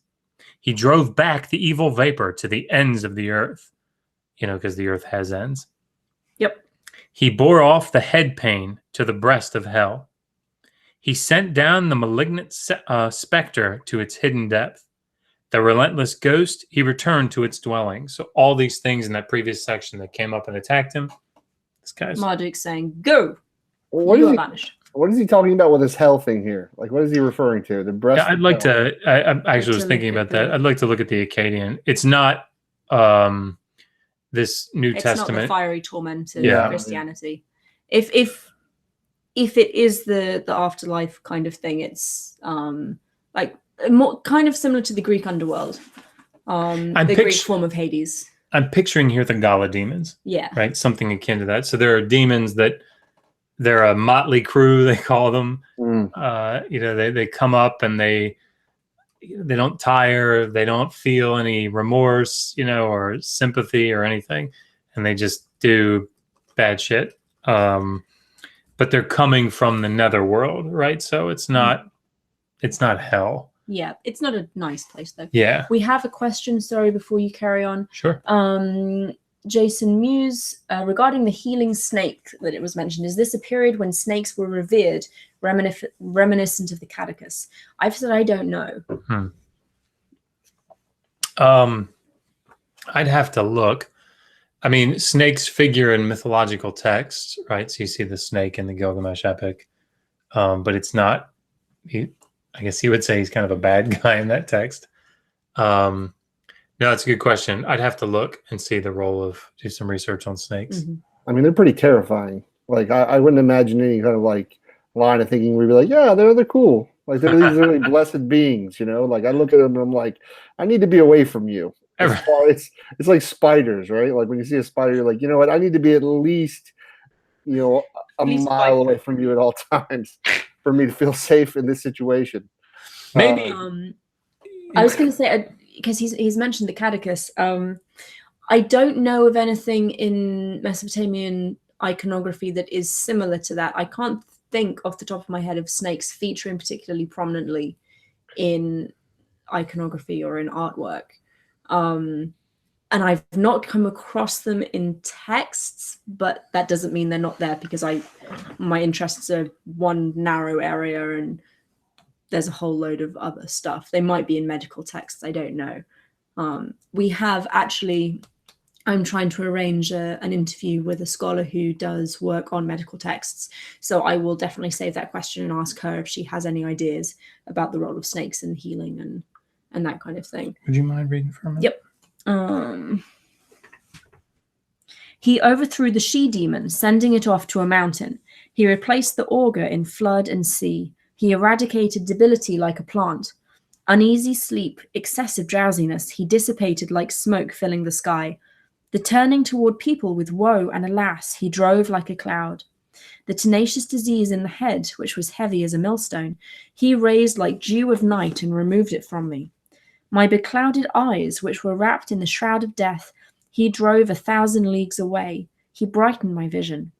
He drove back the evil vapor to the ends of the earth, because the earth has ends. Yep. He bore off the head pain to the breast of hell. He sent down the malignant specter to its hidden depth. The relentless ghost, he returned to its dwelling. So all these things in that previous section that came up and attacked him, this guy's... Marduk's saying, go! What is he talking about with this hell thing here? Like, what is he referring to? The breast? Yeah, I'd like to... I actually was thinking about that. I'd like to look at the Akkadian. It's not this New Testament. It's not the fiery torment of Christianity. If it is the afterlife kind of thing, it's like more kind of similar to the Greek underworld, Greek form of Hades. I'm picturing here the Gala demons. Yeah. Right? Something akin to that. So there are demons that they're a motley crew, they call them. They come up and they don't tire, they don't feel any remorse, or sympathy or anything, and they just do bad shit. But they're coming from the netherworld, right? So it's not hell. Yeah, it's not a nice place though. Yeah. We have a question, sorry, before you carry on. Sure. Jason Muse, regarding the healing snake that it was mentioned, is this a period when snakes were revered, reminiscent of the Catechus? I've said I don't know. I'd have to look. I mean, snakes figure in mythological texts, right? So you see the snake in the Gilgamesh epic, but it's not. I guess you would say he's kind of a bad guy in that text. No, that's a good question. I'd have to look and see the role of, do some research on snakes. I mean, they're pretty terrifying. Like, I wouldn't imagine any kind of like line of thinking where we'd be like, yeah, they're cool. Like, they're these really blessed beings, Like, I look at them and I'm like, I need to be away from you. It's like spiders, right? Like when you see a spider, you're like, you know what? I need to be at least, a mile away from you at all times for me to feel safe in this situation. Maybe. I was going to say, because he's mentioned the Catechus. I don't know of anything in Mesopotamian iconography that is similar to that. I can't think off the top of my head of snakes featuring particularly prominently in iconography or in artwork. And I've not come across them in texts, but that doesn't mean they're not there because my interests are one narrow area and there's a whole load of other stuff. They might be in medical texts, I don't know. We have actually, I'm trying to arrange an interview with a scholar who does work on medical texts. So I will definitely save that question and ask her if she has any ideas about the role of snakes in healing and that kind of thing. Would you mind reading for a minute? Yep. He overthrew the she-demon, sending it off to a mountain. He replaced the augur in flood and sea. He eradicated debility like a plant. Uneasy sleep, excessive drowsiness, he dissipated like smoke filling the sky. The turning toward people with woe and alas, he drove like a cloud. The tenacious disease in the head, which was heavy as a millstone, he raised like dew of night and removed it from me. My beclouded eyes, which were wrapped in the shroud of death, he drove 1,000 leagues away. He brightened my vision.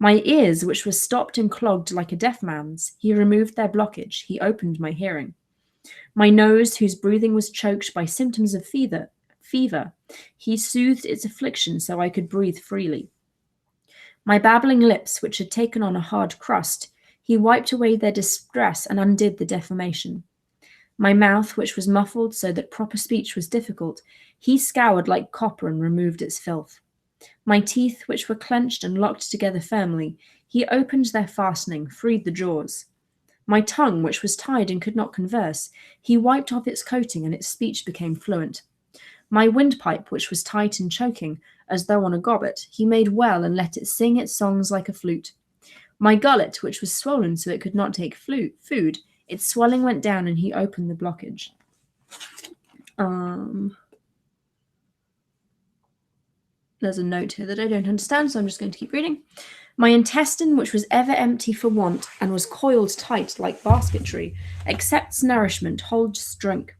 My ears, which were stopped and clogged like a deaf man's, he removed their blockage. He opened my hearing. My nose, whose breathing was choked by symptoms of fever, he soothed its affliction so I could breathe freely. My babbling lips, which had taken on a hard crust, he wiped away their distress and undid the deformation. My mouth, which was muffled so that proper speech was difficult, he scoured like copper and removed its filth. My teeth, which were clenched and locked together firmly, he opened their fastening, freed the jaws. My tongue, which was tied and could not converse, he wiped off its coating and its speech became fluent. My windpipe, which was tight and choking, as though on a gobbet, he made well and let it sing its songs like a flute. My gullet, which was swollen so it could not take food, its swelling went down and he opened the blockage. There's a note here that I don't understand, so I'm just going to keep reading. My intestine, which was ever empty for want and was coiled tight like basketry, accepts nourishment, holds drink.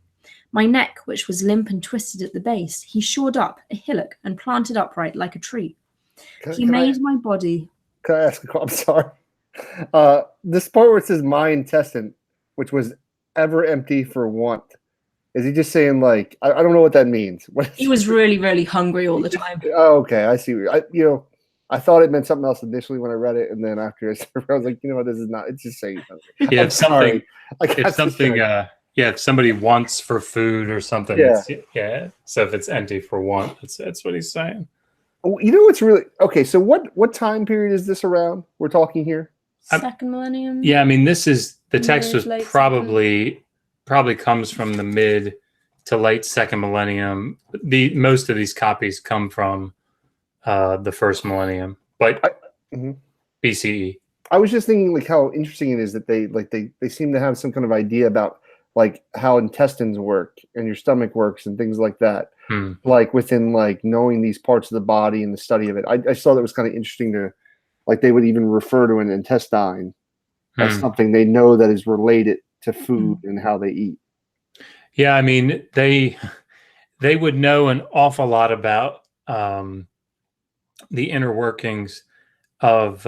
My neck, which was limp and twisted at the base, he shored up a hillock and planted upright like a tree. He made my body. Can I ask? I'm sorry. This part where it says my intestine, which was ever empty for want. Is he just saying like I don't know what that means? He was really, really hungry all the time. Oh, okay, I see. I thought it meant something else initially when I read it, and then after I was like, you know what, this is not. It's just saying something. Yeah, if something. If something. If somebody wants for food or something. Yeah. So if it's empty for want, that's what he's saying. You know what's really okay? So what time period is this around? We're talking here. Second millennium. Yeah, I mean, this is the text was probably comes from the mid to late second millennium. Most of these copies come from the first millennium, but BCE. I was just thinking like how interesting it is that they seem to have some kind of idea about like how intestines work and your stomach works and things like that. Like within like knowing these parts of the body and the study of it. I thought that was kind of interesting to like they would even refer to an intestine as something they know that is related to food and how they eat. Yeah, I mean they would know an awful lot about the inner workings of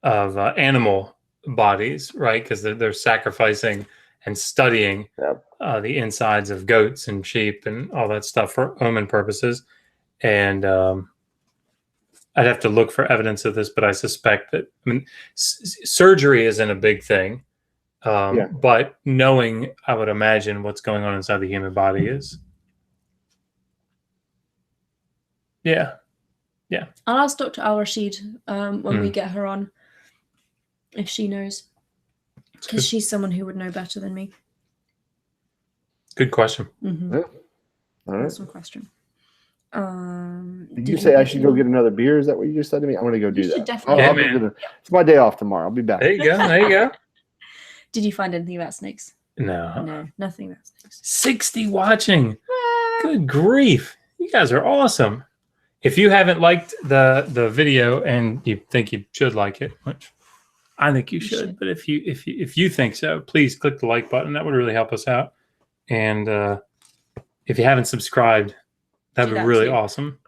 animal bodies, right? Because they're sacrificing and studying the insides of goats and sheep and all that stuff for omen purposes. And I'd have to look for evidence of this, but I suspect that surgery isn't a big thing. But knowing, I would imagine, what's going on inside the human body is. Yeah. I'll ask Dr. Al-Rashid when we get her on, if she knows, because she's someone who would know better than me. Good question. Yeah. All right. Awesome question. Did you say I should go get another beer? Is that what you just said to me? I'm going to go do that. Definitely. It's my day off tomorrow. I'll be back. There you go. Did you find anything about snakes? No, nothing about snakes. 60 watching. Good grief. You guys are awesome. If you haven't liked the video and you think you should like it, which I think you should, but if you think so, please click the like button. That would really help us out. And if you haven't subscribed, that'd be really awesome.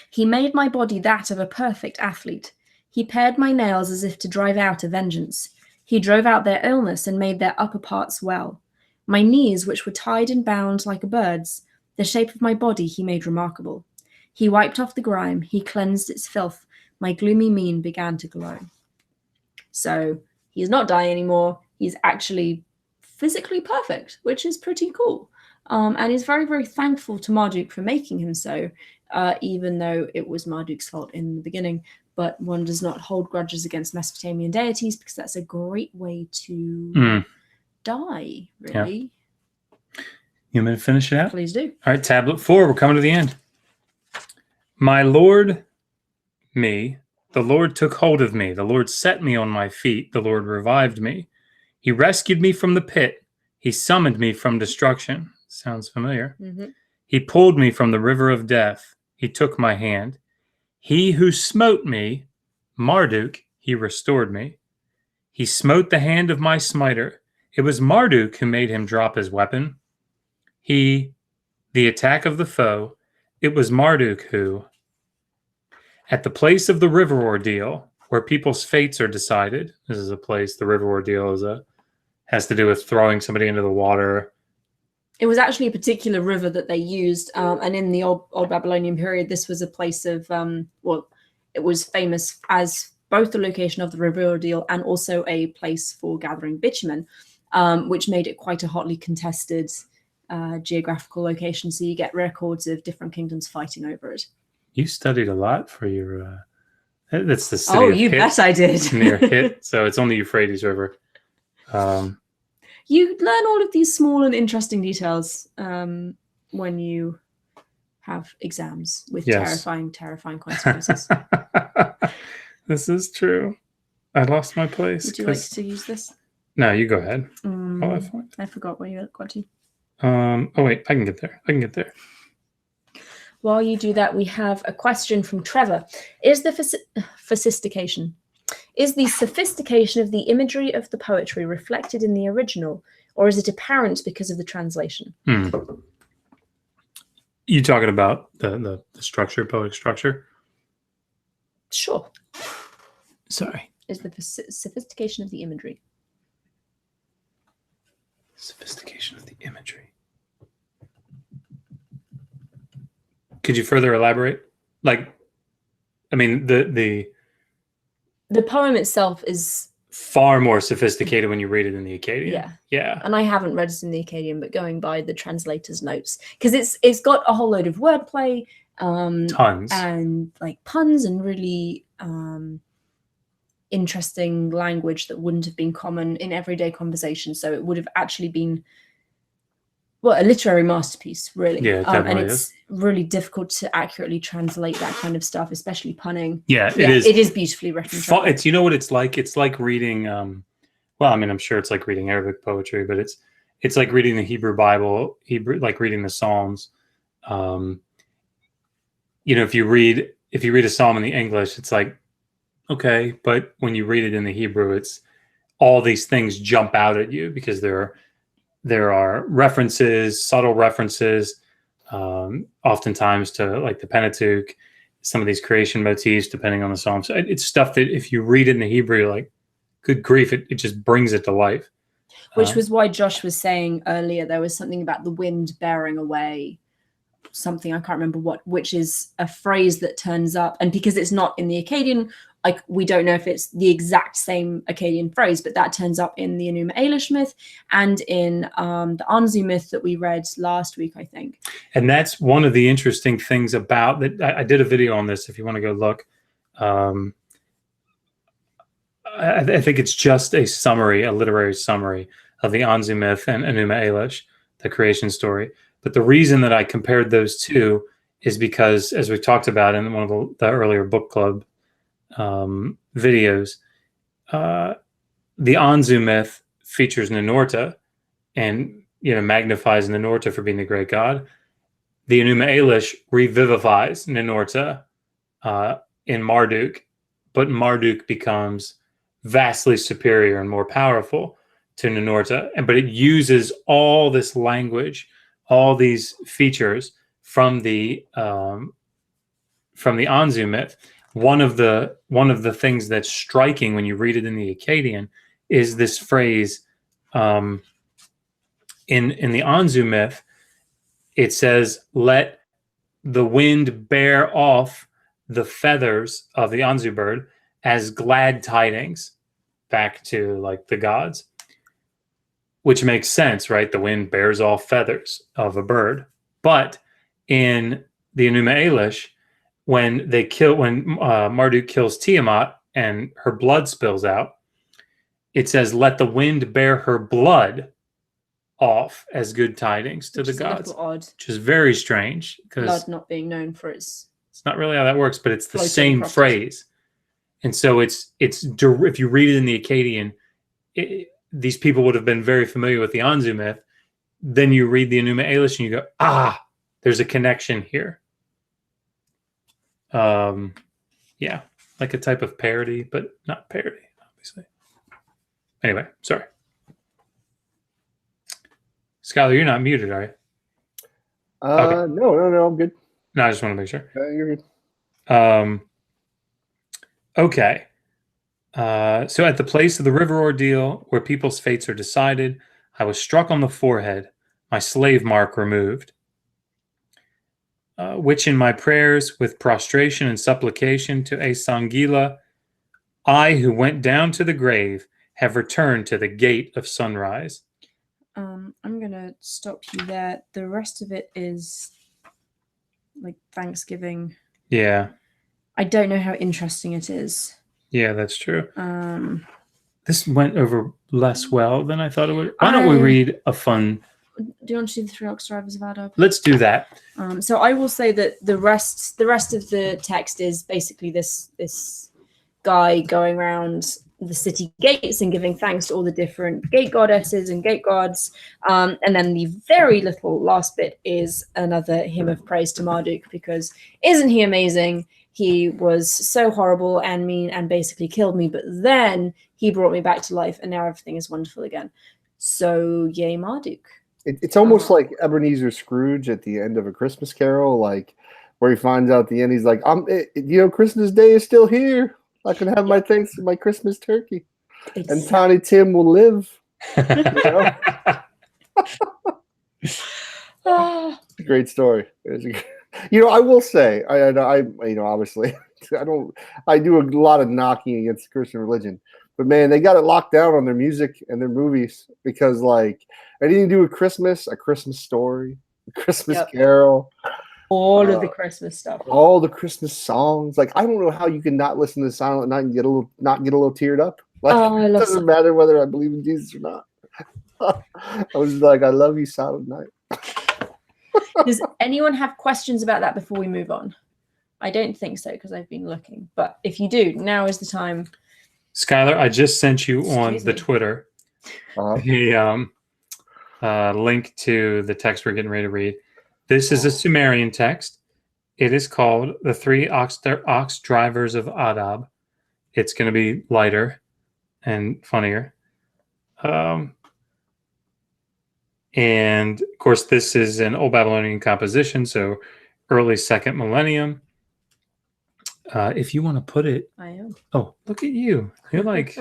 He made my body that of a perfect athlete. He pared my nails as if to drive out a vengeance. He drove out their illness and made their upper parts well. My knees, which were tied and bound like a bird's, the shape of my body he made remarkable. He wiped off the grime. He cleansed its filth. My gloomy mien began to glow. So he's not dying anymore. He's actually physically perfect, which is pretty cool. And he's very, very thankful to Marduk for making him so, even though it was Marduk's fault in the beginning. But one does not hold grudges against Mesopotamian deities because that's a great way to die, really. You want me to finish it out? Please do. All right, tablet 4. We're coming to the end. My Lord, me, the Lord took hold of me. The Lord set me on my feet. The Lord revived me. He rescued me from the pit. He summoned me from destruction. Sounds familiar. Mm-hmm. He pulled me from the river of death. He took my hand. He who smote me, Marduk, he restored me. He smote the hand of my smiter. It was Marduk who made him drop his weapon. The attack of the foe, it was Marduk who, at the place of the river ordeal, where people's fates are decided, this is a place, the river ordeal has to do with throwing somebody into the water. It was actually a particular river that they used, and in the old Babylonian period, this was a place of, it was famous as both the location of the river ordeal and also a place for gathering bitumen, which made it quite a hotly contested geographical location. So you get records of different kingdoms fighting over it. You studied a lot for your. That's the city. Oh, you bet I did. Near Hit, so it's on the Euphrates River. You learn all of these small and interesting details when you have exams with terrifying consequences. This is true. I lost my place. Would you like to use this? No, you go ahead. I forgot where you got to. Oh wait, I can get there. While you do that, we have a question from Trevor. Is the sophistication of the imagery of the poetry reflected in the original, or is it apparent because of the translation? You talking about the structure, poetic structure? Sure. Sorry. Is the sophistication of the imagery. Sophistication of the imagery. Could you further elaborate? Like, I mean, the poem itself is far more sophisticated when you read it in the Akkadian. Yeah. Yeah. And I haven't read it in the Akkadian, but going by the translator's notes, because it's got a whole load of wordplay, tons, and like puns and really interesting language that wouldn't have been common in everyday conversation. So it would have actually been, well, a literary masterpiece, really. Yeah, and it's really difficult to accurately translate that kind of stuff, especially punning. Yeah, it is. It is beautifully written. It's, you know what it's like? It's like reading, well, I mean, I'm sure it's like reading Arabic poetry, but it's like reading the Hebrew Bible, like reading the Psalms. You know, if you read a Psalm in the English, it's like, okay, but when you read it in the Hebrew, it's all these things jump out at you because there are references, subtle references, oftentimes to like the Pentateuch, some of these creation motifs, depending on the Psalms. It's stuff that if you read it in the Hebrew, you're like, good grief, it just brings it to life. Which was why Josh was saying earlier, there was something about the wind bearing away something, I can't remember what, which is a phrase that turns up. And because it's not in the Akkadian, like we don't know if it's the exact same Akkadian phrase, but that turns up in the Enuma Elish myth and in the Anzu myth that we read last week, I think. And that's one of the interesting things about that. I did a video on this if you want to go look. I think it's just a summary, a literary summary of the Anzu myth and Enuma Elish, the creation story. But the reason that I compared those two is because, as we talked about in one of the earlier book club videos, the Anzu myth features Ninurta and, you know, magnifies Ninurta for being the great god. The Enuma Elish revivifies Ninurta in Marduk, but Marduk becomes vastly superior and more powerful to Ninurta, but it uses all this language, all these features from the Anzu myth. One of the things that's striking when you read it in the Akkadian is this phrase in the Anzu myth. It says, "Let the wind bear off the feathers of the Anzu bird as glad tidings back to like the gods," which makes sense, right? The wind bears off feathers of a bird. But in the Enuma Elish, when Marduk kills Tiamat and her blood spills out, it says, "Let the wind bear her blood off as good tidings to the is gods, a little odd. which is very strange because Blood not being known for its. It's not really how that works, but it's the floating same properties. phrase. And so it's if you read it in the Akkadian, these people would have been very familiar with the Anzu myth. Then you read the Enuma Elish and you go, ah, there's a connection here. Yeah, like a type of parody, but not parody, obviously. Anyway, sorry. Skylar, you're not muted, are you? Okay. No, I'm good. No, I just want to make sure. You're good. Okay. So at the place of the river ordeal, where people's fates are decided, I was struck on the forehead, my slave mark removed, which in my prayers with prostration and supplication to a Sangila, I who went down to the grave have returned to the gate of sunrise. I'm going to stop you there. The rest of it is like Thanksgiving. Yeah. I don't know how interesting it is. Yeah, that's true. This went over less well than I thought it would. Why don't we read a fun... Do you want to do the 3 ox drivers of Adab? Let's do that. So I will say that the rest of the text is basically this guy going around the city gates and giving thanks to all the different gate goddesses and gate gods. And then the very little last bit is another hymn of praise to Marduk, because isn't he amazing? He was so horrible and mean and basically killed me, but then he brought me back to life and now everything is wonderful again. So yay Marduk. It's almost like Ebenezer Scrooge at the end of A Christmas Carol, like where he finds out at the end, he's like, Christmas Day is still here. I can have my Christmas turkey. And Tiny Tim will live. It's a great story. I will say, I obviously, I do a lot of knocking against Christian religion, but man, they got it locked down on their music and their movies because, like, anything to do with Christmas, A Christmas Story, A Christmas Carol, all of the Christmas stuff, all the Christmas songs. Like, I don't know how you can not listen to Silent Night and get a little teared up. Like, it doesn't matter whether I believe in Jesus or not. I was like, I love you, Silent Night. Does anyone have questions about that before we move on? I don't think so because I've been looking. But if you do, now is the time. Skylar, I just sent you on the Twitter the link to the text we're getting ready to read. This is a Sumerian text. It is called The 3 Ox Drivers of Adab. It's going to be lighter and funnier. And of course, this is an Old Babylonian composition, so early 2nd millennium. If you want to put it, I am. Oh, look at you! You're like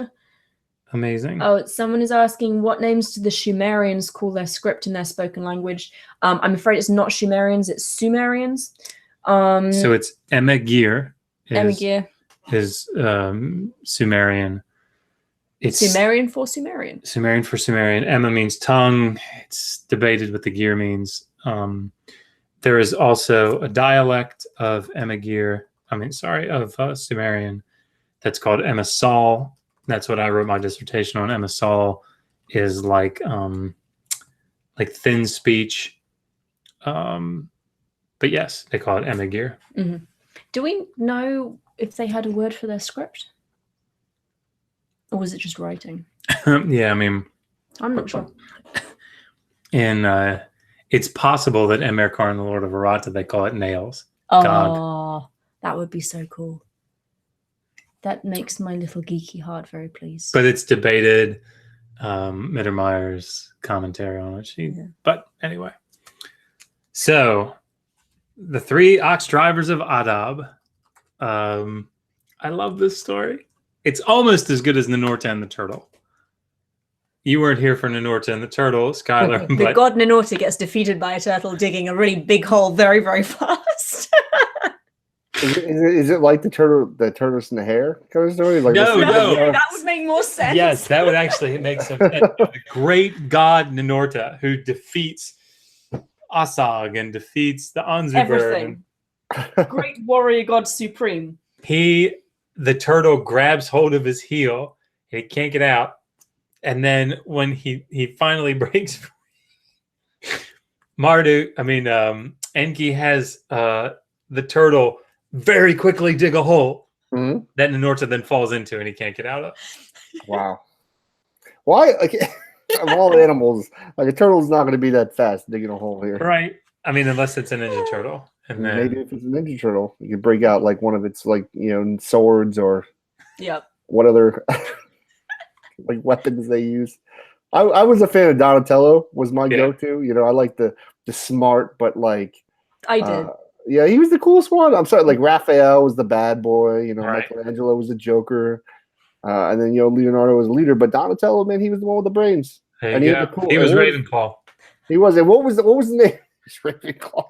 amazing. Oh, someone is asking, what names do the Sumerians call their script in their spoken language? I'm afraid it's not Sumerians; it's Sumerians. So it's Emegir. Emegir is Sumerian. It's Sumerian for Sumerian. Sumerian for Sumerian. Emma means tongue. It's debated what the gear means. There is also a dialect of Emegir. Of Sumerian that's called Emisal. That's what I wrote my dissertation on. Emisal is like thin speech. But yes, they call it Emegir. Mm-hmm. Do we know if they had a word for their script? Or was it just writing? Yeah, I mean, I'm not sure. And it's possible that Emerkar and the Lord of Arata, they call it nails. Oh, God. That would be so cool. That makes my little geeky heart very pleased. But it's debated. Mittermeier's commentary on it. But anyway. So, the 3 ox drivers of Adab. I love this story. It's almost as good as Ninorta and the Turtle. You weren't here for Ninorta and the Turtle, Skylar. The god Ninorta gets defeated by a turtle digging a really big hole very, very fast. Is it like the tortoise and the hare kind of story? Like no. That would make more sense. Yes, that would actually make some sense. The great god Ninorta who defeats Asag and defeats the Anzu everything. Great warrior god supreme. The turtle grabs hold of his heel and he can't get out. And then when he finally breaks free, Enki has the turtle very quickly dig a hole that Ninurta then falls into and he can't get out of. Wow. Why? Like, of all the animals, like a turtle's not going to be that fast digging a hole here. Right. I mean, unless it's a Ninja Turtle. And then... maybe if it's a Ninja Turtle, you can break out like one of its swords or what other like weapons they use. I was a fan of Donatello. Was my go-to. I like the smart, but like I did. Yeah, he was the coolest one. I'm sorry, like Raphael was the bad boy. Michelangelo was the Joker, and then Leonardo was the leader. But Donatello, man, he was the one with the brains. And he was Ravenclaw. He was. And what was the name? Ravenclaw.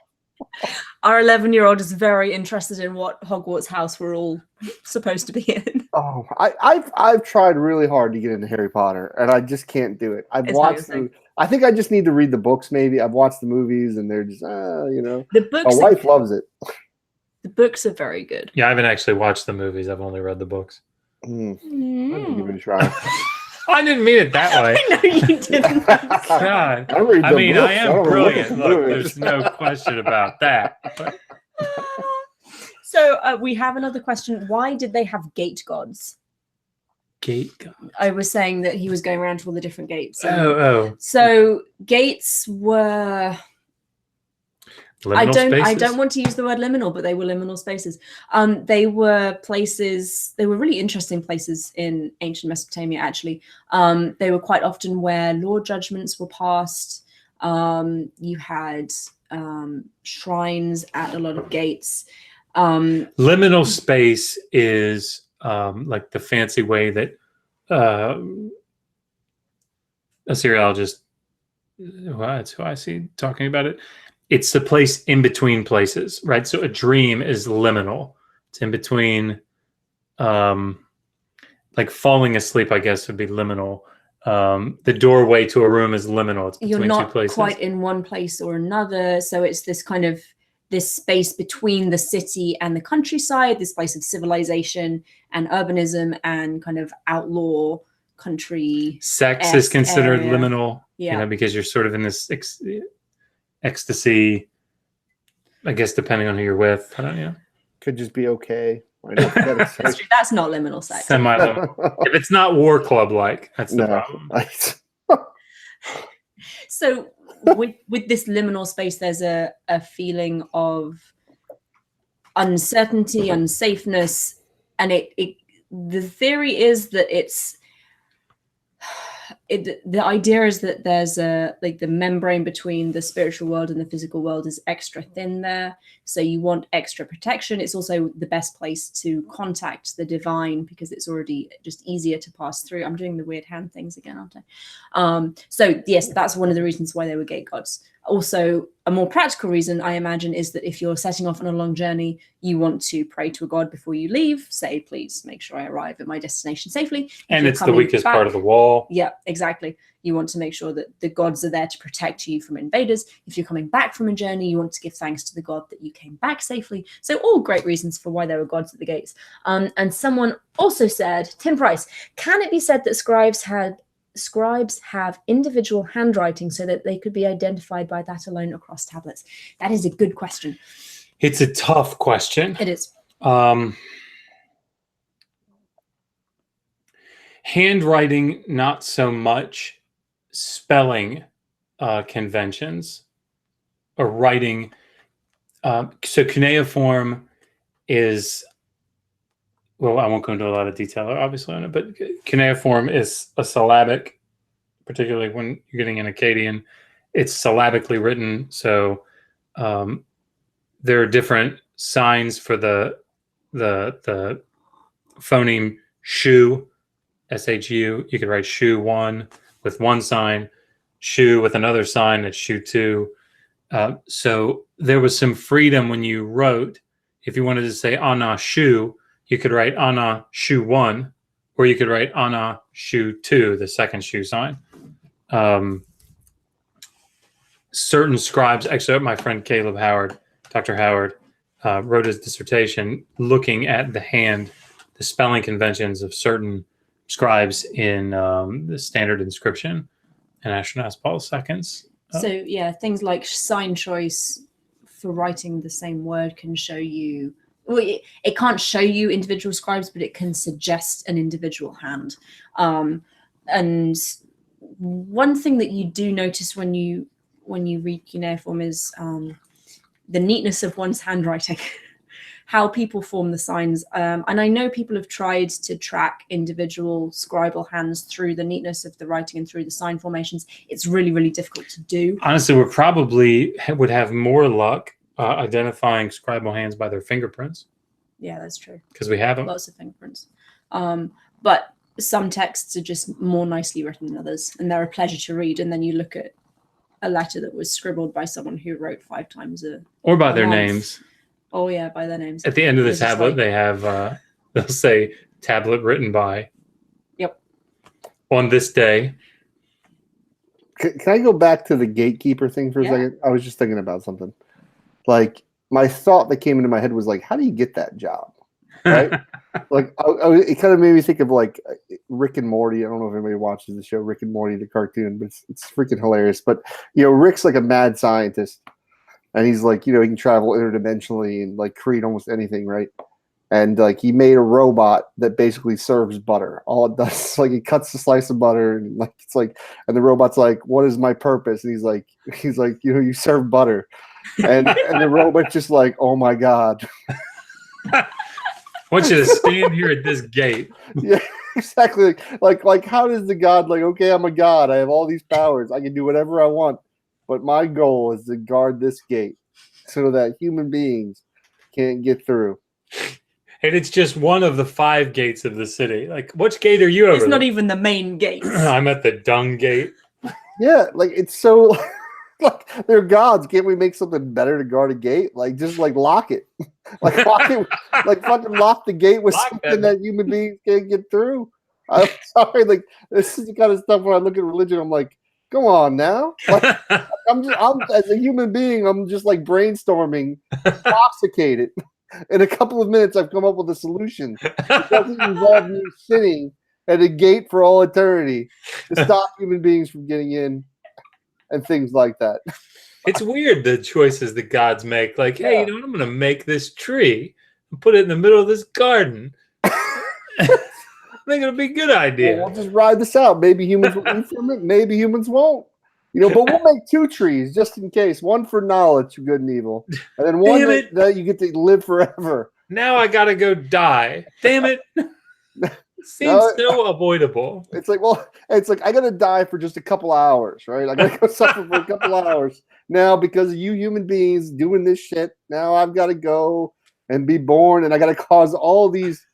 Our 11-year-old is very interested in what Hogwarts house we're all supposed to be in. Oh, I've tried really hard to get into Harry Potter, and I just can't do it. I've watched them. I think I just need to read the books. Maybe I've watched the movies, and they're just The books. My wife loves it. The books are very good. Yeah, I haven't actually watched the movies. I've only read the books. I need to give it a try. I didn't mean it that way. No, you didn't. God. I am brilliant. Look, there's no question about that. So we have another question. Why did they have gate gods? Gate gods? I was saying that he was going around to all the different gates. So gates were... Liminal I don't want to use the word liminal, but they were liminal spaces. They were places, they were really interesting places in ancient Mesopotamia, actually. They were quite often where law judgments were passed. You had shrines at a lot of gates. Liminal space is like the fancy way that Assyriologist, that's who I see talking about it. It's the place in between places, right? So a dream is liminal. It's in between, like falling asleep, I guess, would be liminal. The doorway to a room is liminal. It's between You're not two places. quite in one place or another. So it's this kind of this space between the city and the countryside, this place of civilization and urbanism and kind of outlaw country. Sex is considered liminal, because you're sort of in this ecstasy, I guess, depending on who you're with. I don't know. Could just be okay. That's not liminal sex. Semi-liminal. If it's not war club like, that's the problem. So with this liminal space, there's a feeling of uncertainty, unsafeness, and the theory is that the idea is that there's the membrane between the spiritual world and the physical world is extra thin there. So you want extra protection. It's also the best place to contact the divine because it's already just easier to pass through. I'm doing the weird hand things again, aren't I? So yes, that's one of the reasons why they were gate gods. Also, a more practical reason, I imagine, is that if you're setting off on a long journey, you want to pray to a god before you leave. Say, please make sure I arrive at my destination safely. And it's the weakest part of the wall. Yeah, exactly. You want to make sure that the gods are there to protect you from invaders. If you're coming back from a journey, you want to give thanks to the god that you came back safely. So all great reasons for why there were gods at the gates. And someone also said, Tim Price, can it be said that scribes have individual handwriting so that they could be identified by that alone across tablets? That is a good question. It's a tough question. It is. Handwriting, not so much. Spelling conventions or writing. So cuneiform is, well, I won't go into a lot of detail, obviously, on it, but cuneiform is a syllabic, particularly when you're getting an Akkadian. It's syllabically written, so there are different signs for the phoneme shu, S-H-U. You could write shu 1 with one sign, shu with another sign, it's shu 2. So there was some freedom when you wrote. If you wanted to say ana shu, you could write ana shu 1, or you could write ana shu 2, the second shu sign. Certain scribes, actually my friend Caleb Howard, Dr. Howard, wrote his dissertation looking at the spelling conventions of certain scribes in the standard inscription and Ashkenaz Paul II's So yeah, things like sign choice for writing the same word can show you. Well, it can't show you individual scribes, but it can suggest an individual hand. And one thing that you do notice when you read cuneiform is the neatness of one's handwriting. How people form the signs. And I know people have tried to track individual scribal hands through the neatness of the writing and through the sign formations. It's really, really difficult to do. Honestly, we probably would have more luck identifying scribal hands by their fingerprints. Yeah, that's true. Because we have them. Lots of fingerprints. But some texts are just more nicely written than others, and they're a pleasure to read. And then you look at a letter that was scribbled by someone who wrote 5 times or by their names. Oh yeah, by their names. At the end of the tablet, they have they'll say tablet written by. Yep. On this day. Can I go back to the gatekeeper thing for a second? I was just thinking about something. Like, my thought that came into my head was like, how do you get that job? Right? Like, it kind of made me think of like Rick and Morty. I don't know if anybody watches the show Rick and Morty, the cartoon, but it's freaking hilarious. But Rick's like a mad scientist. And he's like, he can travel interdimensionally and like create almost anything, right? And like he made a robot that basically serves butter. All it does is like it cuts a slice of butter and like it's like, and the robot's like, "What is my purpose?" And he's like, you serve butter, and the robot's just like, "Oh my god." I want you to stand here at this gate. Yeah, exactly. Like how does the god like? Okay, I'm a god. I have all these powers. I can do whatever I want. But my goal is to guard this gate so that human beings can't get through. And it's just one of the 5 gates of the city. Like, which gate are you over? It's not even the main gate. I'm at the dung gate. Yeah, like it's so like they're gods. Can't we make something better to guard a gate? Like just like lock it. Like lock it, like fucking lock the gate with something that human beings can't get through. I'm sorry, like this is the kind of stuff when I look at religion, I'm like, come on now. Like, I'm as a human being, I'm just like brainstorming, intoxicated. In a couple of minutes, I've come up with a solution. It doesn't involve me sitting at a gate for all eternity to stop human beings from getting in and things like that. It's weird the choices the gods make. Like, hey, I'm going to make this tree and put it in the middle of this garden. I think it'll be a good idea. We'll just ride this out. Maybe humans will eat from it. Maybe humans won't. But we'll make 2 trees just in case. One for knowledge of good and evil, and then one that you get to live forever. Now I gotta go die. Damn it! Seems so avoidable. It's like, I gotta die for just a couple hours, right? I gotta go suffer for a couple hours now because of you human beings doing this shit. Now I've got to go and be born, and I got to cause all these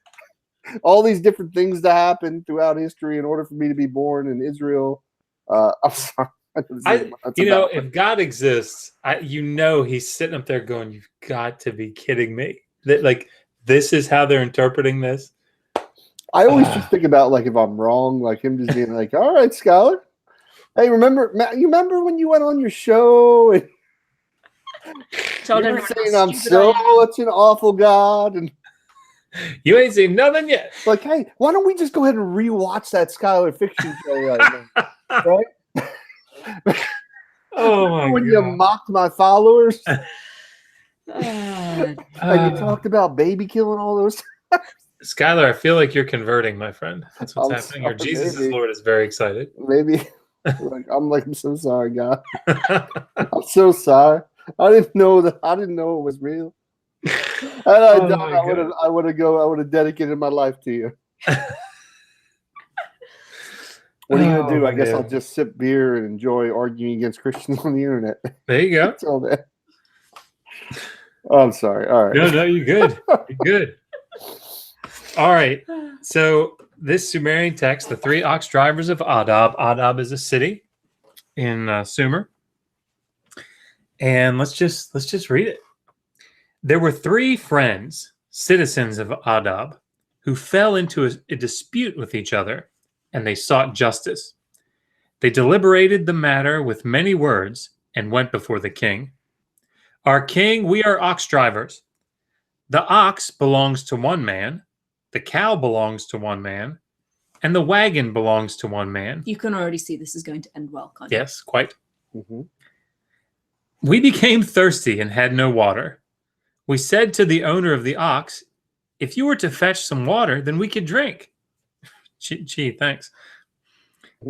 different things to happen throughout history in order for me to be born in Israel. I'm sorry. If God exists, he's sitting up there going, "You've got to be kidding me!" That like this is how they're interpreting this. I always just think about like if I'm wrong, like him just being like, "All right, Skylar, hey, you remember when you went on your show and told you were saying I'm such an awful God and." You ain't seen nothing yet. Like, hey, why don't we just go ahead and rewatch that Skylar Fiction show right? Oh my when God. You mocked my followers and you talked about baby killing all those Skylar, I feel like you're converting, my friend. That's what's happening. Your Jesus is Lord is very excited. Maybe. I'm so sorry, God. I'm so sorry. I didn't know it was real. And I would have dedicated my life to you. What are you gonna do? I guess I'll just sip beer and enjoy arguing against Christians on the internet. There you go. That's all that. Oh, I'm sorry. All right. No, you're good. You're good. All right. So this Sumerian text, the 3 ox drivers of Adab. Adab is a city in Sumer. And let's just read it. There were 3 friends, citizens of Adab, who fell into a dispute with each other, and they sought justice. They deliberated the matter with many words and went before the king. Our king, we are ox drivers. The ox belongs to one man, the cow belongs to one man, and the wagon belongs to one man. You can already see this is going to end well, can't you? Yes, quite. Mm-hmm. We became thirsty and had no water. We said to the owner of the ox, if you were to fetch some water, then we could drink. Gee, thanks.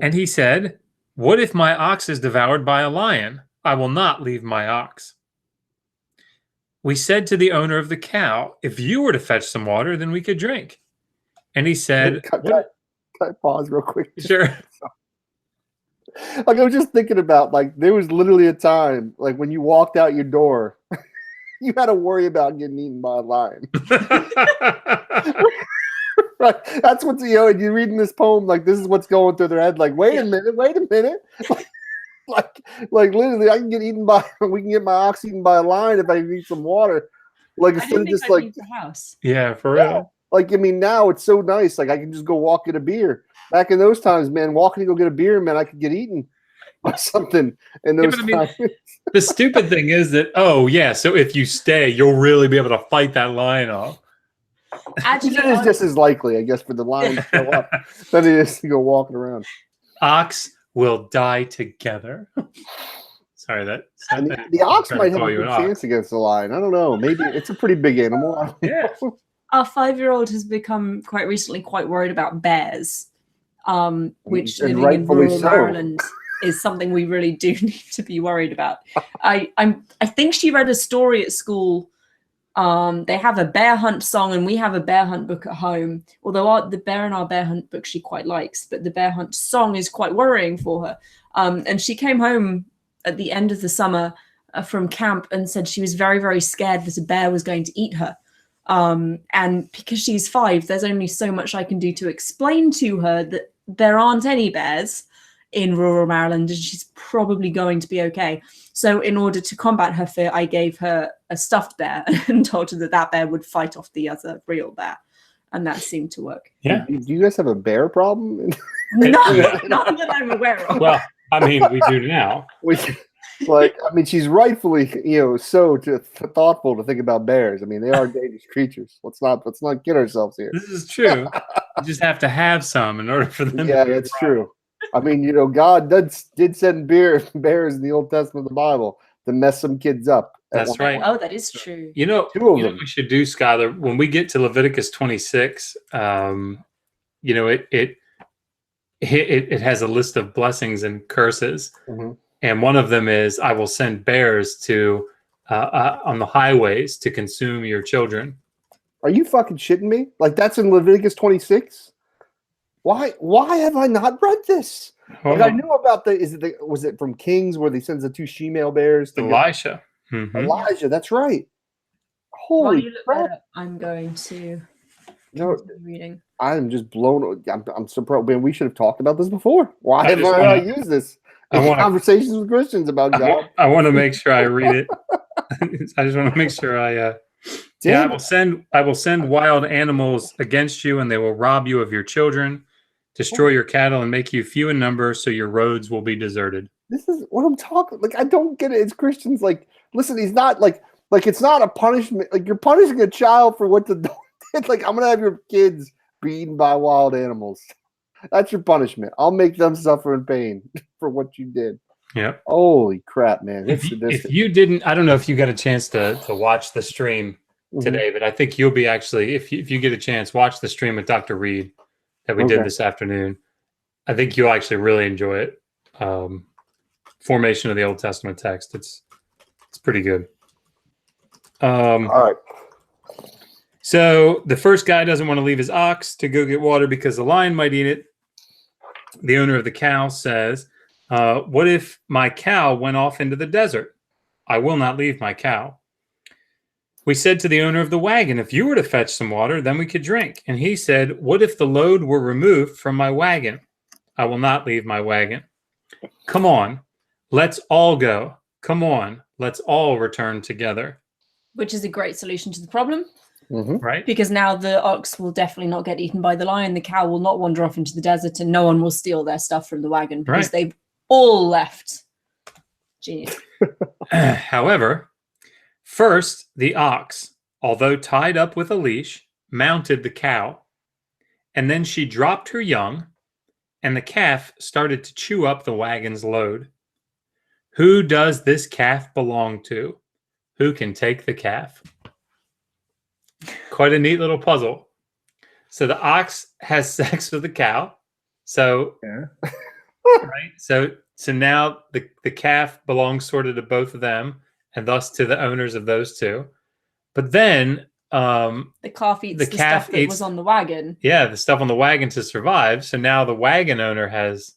And he said, what if my ox is devoured by a lion? I will not leave my ox. We said to the owner of the cow, if you were to fetch some water, then we could drink. And he said, Can I pause real quick? Sure. Like, I was just thinking about, like, there was literally a time, like, when you walked out your door, you had to worry about getting eaten by a lion. Right. That's what's, you know, and you're reading this poem, like, this is what's going through their head. Like, wait a minute. like literally, I can get eaten by, we can get my ox eaten by a lion if I need some water. Like, instead of just like, house. Yeah, for real. Like, I mean, now it's so nice. Like, I can just go walk get a beer. Back in those times, man, walking to go get a beer, man, I could get eaten by something in those times. The stupid thing is that, so if you stay, you'll really be able to fight that lion off. Actually, it is just as likely, I guess, for the lion to show up than it is to go walking around. Ox will die together. Sorry, the ox might have a good chance against the lion. I don't know. Maybe it's a pretty big animal. Yeah. Our 5-year-old has become quite recently quite worried about bears, which And living in rural so. Maryland is something we really do need to be worried about. I think she read a story at school. They have a bear hunt song, and we have a bear hunt book at home. Although the bear in our bear hunt book she quite likes, but the bear hunt song is quite worrying for her. And she came home at the end of the summer from camp and said she was very, very scared that a bear was going to eat her. And because she's 5, there's only so much I can do to explain to her that there aren't any bears in rural Maryland and she's probably going to be okay. So in order to combat her fear, I gave her a stuffed bear and told her that bear would fight off the other real bear. And that seemed to work. Yeah. Do you guys have a bear problem? No, not that I'm aware of. Well, I mean, we do now. Like, I mean, she's rightfully, so thoughtful to think about bears. I mean, they are dangerous creatures. Let's not kid ourselves here. This is true. You just have to have some in order for them. Yeah, that's true. I mean, God did send bears in the Old Testament of the Bible to mess some kids up. That's right. Oh, that is true. You know what we should do, Skylar, when we get to Leviticus 26, it has a list of blessings and curses. Mm-hmm. And one of them is, I will send bears to on the highways to consume your children. Are you fucking shitting me? Like, that's in Leviticus 26? Why have I not read this? Like, I knew about was it from Kings where he sends the 2 she-male bears to Elisha. Mm-hmm. Elijah, that's right. Holy crap. I'm going to reading. I'm just blown. I'm surprised. Man, we should have talked about this before. Why have I not used this? Conversations with Christians about God. I want to make sure I read it. I just want to make sure I will send wild animals against you, and they will rob you of your children, destroy your cattle, and make you few in number, so your roads will be deserted. This is what I'm talking. Like, I don't get it. It's Christians. Like, listen, he's not like it's not a punishment. Like, you're punishing a child for what the dog did. Like, I'm gonna have your kids be eaten by wild animals. That's your punishment. I'll make them suffer in pain for what you did. Yeah. Holy crap, man! If you didn't, I don't know if you got a chance to watch the stream today, but I think you'll be actually, if you get a chance, watch the stream with Dr. Reed that we did this afternoon. I think you'll actually really enjoy it. Formation of the Old Testament text. It's pretty good. All right. So the first guy doesn't want to leave his ox to go get water because the lion might eat it. The owner of the cow says, what if my cow went off into the desert? I will not leave my cow. We said to the owner of the wagon, if you were to fetch some water, then we could drink. And he said, what if the load were removed from my wagon? I will not leave my wagon. Come on, let's all go. Come on, let's all return together. Which is a great solution to the problem. Mm-hmm. Right. Because now the ox will definitely not get eaten by the lion. The cow will not wander off into the desert, and no one will steal their stuff from the wagon because they've all left. Genius. However, first, the ox, although tied up with a leash, mounted the cow, and then she dropped her young, and the calf started to chew up the wagon's load. Who does this calf belong to? Who can take the calf? Quite a neat little puzzle. So the ox has sex with the cow. So, right. So now the calf belongs sort of to both of them, and thus to the owners of those two. But then the calf eats the stuff that was on the wagon. Yeah, the stuff on the wagon to survive. So now the wagon owner has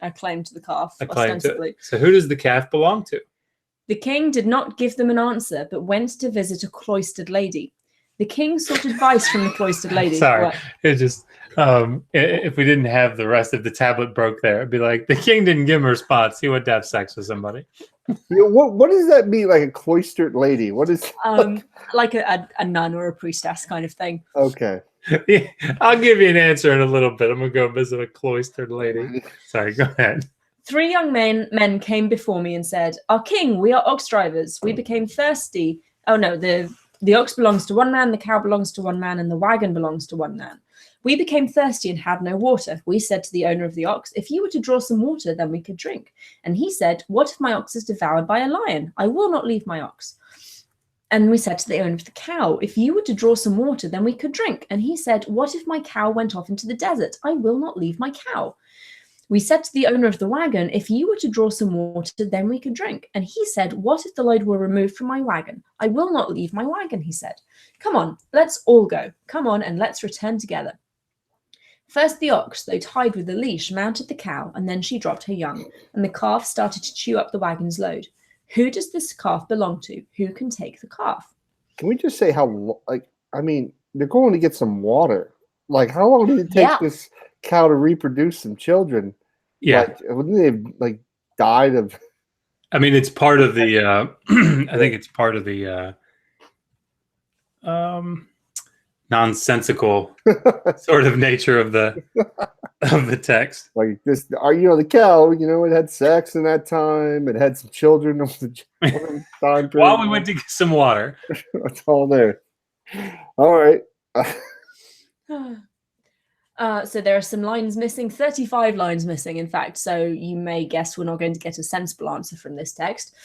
a claim to the calf, ostensibly. So who does the calf belong to? The king did not give them an answer, but went to visit a cloistered lady. The king sought advice from the cloistered lady. Sorry, it just if we didn't have the rest of the tablet broke there, it'd be like the king didn't give him a response. He went to have sex with somebody. What does that mean? Like a cloistered lady? What is like a nun or a priestess kind of thing? Okay. Yeah, I'll give you an answer in a little bit. I'm gonna go visit a cloistered lady. Sorry, go ahead. 3 young men came before me and said, "Our king, we are ox drivers. We became thirsty." Oh no, the ox belongs to one man, the cow belongs to one man, and the wagon belongs to one man. We became thirsty and had no water. We said to the owner of the ox, "If you were to draw some water, then we could drink." And he said, "What if my ox is devoured by a lion? I will not leave my ox." And we said to the owner of the cow, "If you were to draw some water, then we could drink." And he said, "What if my cow went off into the desert? I will not leave my cow." We said to the owner of the wagon, "If you were to draw some water, then we could drink." And he said, "What if the load were removed from my wagon? I will not leave my wagon," he said. "Come on, let's all go. Come on, and let's return together." First the ox, though tied with a leash, mounted the cow, and then she dropped her young, and the calf started to chew up the wagon's load. Who does this calf belong to? Who can take the calf? Can we just say how, they're going to get some water. Like, how long did it take this cow to reproduce some children? Yeah. Wouldn't they have, died of... I mean, it's part of the, I think it's part of the nonsensical sort of nature of the text. Like this, the cow, it had sex in that time. It had some children. While we went to get some water. That's all there. All right. So there are some lines missing, 35 lines missing, in fact. So you may guess we're not going to get a sensible answer from this text.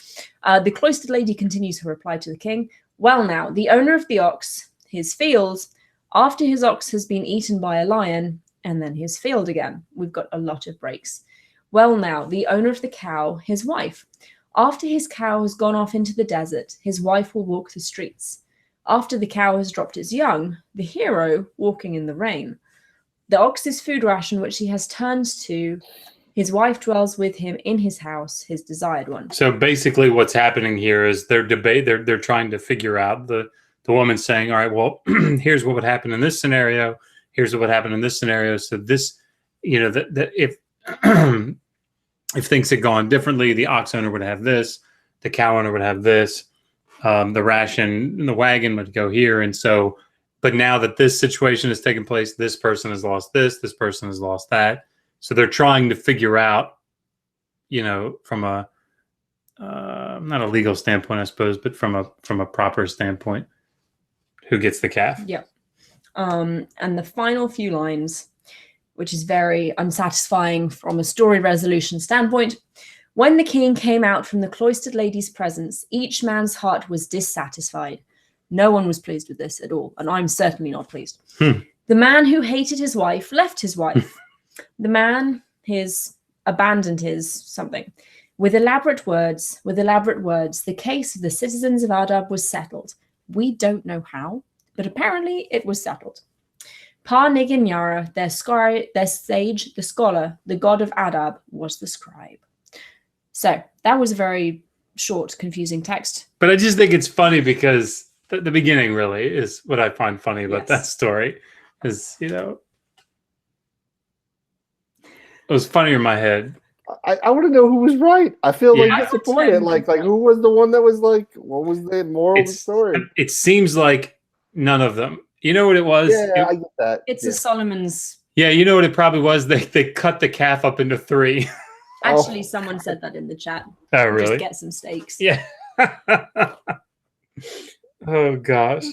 The cloistered lady continues her reply to the king. "Well now, the owner of the ox, his field, after his ox has been eaten by a lion, and then his field again." We've got a lot of breaks. "Well now, the owner of the cow, his wife. After his cow has gone off into the desert, his wife will walk the streets. After the cow has dropped its young, the hero walking in the rain. The ox's food ration which he has turned to, his wife dwells with him in his house, his desired one." So basically what's happening here is they're trying to figure out, the woman's saying, all right, well, here's what would happen in this scenario. Here's what would happen in this scenario. So this, if if things had gone differently, the ox owner would have this, the cow owner would have this, the ration in the wagon would go here. And so, but now that this situation has taken place, this person has lost this person has lost that. So they're trying to figure out, from a, not a legal standpoint, I suppose, but from a proper standpoint, who gets the calf. Yep. And the final few lines, which is very unsatisfying from a story resolution standpoint. "When the king came out from the cloistered lady's presence, each man's heart was dissatisfied." No one was pleased with this at all, and I'm certainly not pleased. "The man who hated his wife left his wife. The man abandoned his something. With elaborate words, the case of the citizens of Adab was settled. We don't know how, but apparently it was settled. Pa Niginyara, their sage, the scholar, the god of Adab, was the scribe." So that was a very short, confusing text. But I just think it's funny because the beginning really is what I find funny about that story. Is, it was funnier in my head. I want to know who was right. I feel disappointed. Like who was the one that was what was the moral of the story? It seems like none of them. You know what it was? Yeah, I get that. It's a Solomon's. Yeah, you know what it probably was? They cut the calf up into 3. Actually, someone said that in the chat. Oh, really? Just get some steaks. Yeah. Oh gosh.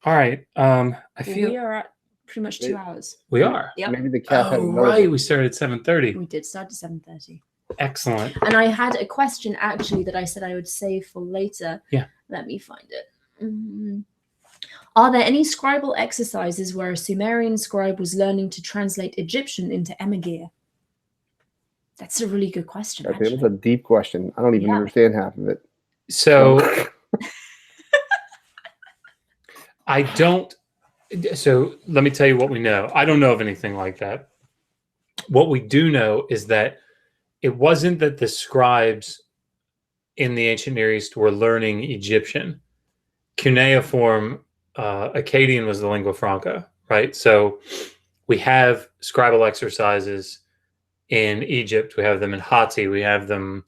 All right. I feel we are at pretty much 2 hours. We are. Yep. Maybe the calf had right. We started at 7:30. We did start at 7:30. Excellent. And I had a question actually that I said I would save for later. Yeah. Let me find it. Are there any scribal exercises where a Sumerian scribe was learning to translate Egyptian into Imagery? That's a really good question. I think it's a deep question. I don't even understand half of it. So I don't. So let me tell you what we know. I don't know of anything like that. What we do know is that it wasn't that the scribes in the ancient Near East were learning Egyptian. Cuneiform, Akkadian was the lingua franca, right? So we have scribal exercises in Egypt. We have them in Hatti. We have them.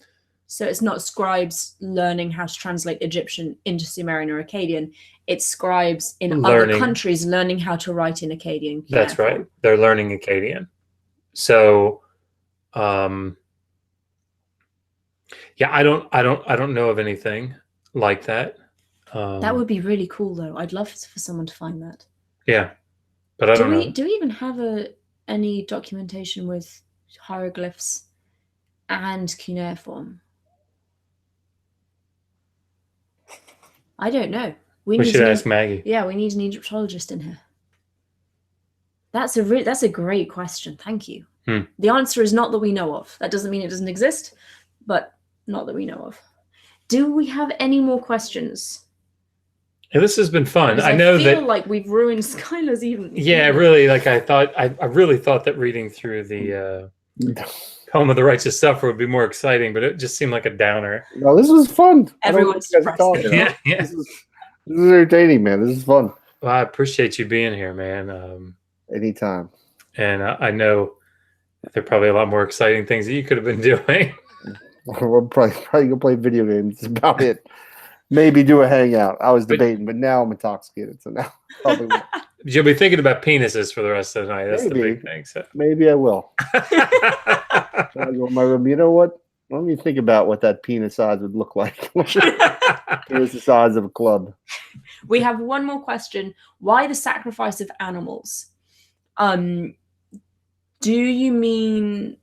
So it's not scribes learning how to translate Egyptian into Sumerian or Akkadian. It's scribes in other countries learning how to write in Akkadian. That's right. They're learning Akkadian. So, yeah, I don't know of anything like that. That would be really cool, though. I'd love for someone to find that. Yeah, but I don't know. Do we even have any documentation with hieroglyphs and cuneiform? I don't know. We should ask Maggie. Yeah, we need an Egyptologist in here. That's a great question. Thank you. The answer is not that we know of. That doesn't mean it doesn't exist, but not that we know of. Do we have any more questions? Yeah, this has been fun. Because I feel like we've ruined Skylar's evening. Yeah, really. Like I really thought that reading through the Home of the Righteous Sufferer would be more exciting, but it just seemed like a downer. No, this was fun. Everyone's talking. Yeah. This is entertaining, man. This is fun. Well, I appreciate you being here, man. Anytime. And I know there are probably a lot more exciting things that you could have been doing. We're probably gonna play video games. That's about it. Maybe do a hangout. I was debating, but now I'm intoxicated, so now probably won't. You'll be thinking about penises for the rest of the night. That's the big thing. So. Maybe I will. I go in my room. You know what? Let me think about what that penis size would look like. Here's the size of a club. We have one more question. Why the sacrifice of animals? Do you mean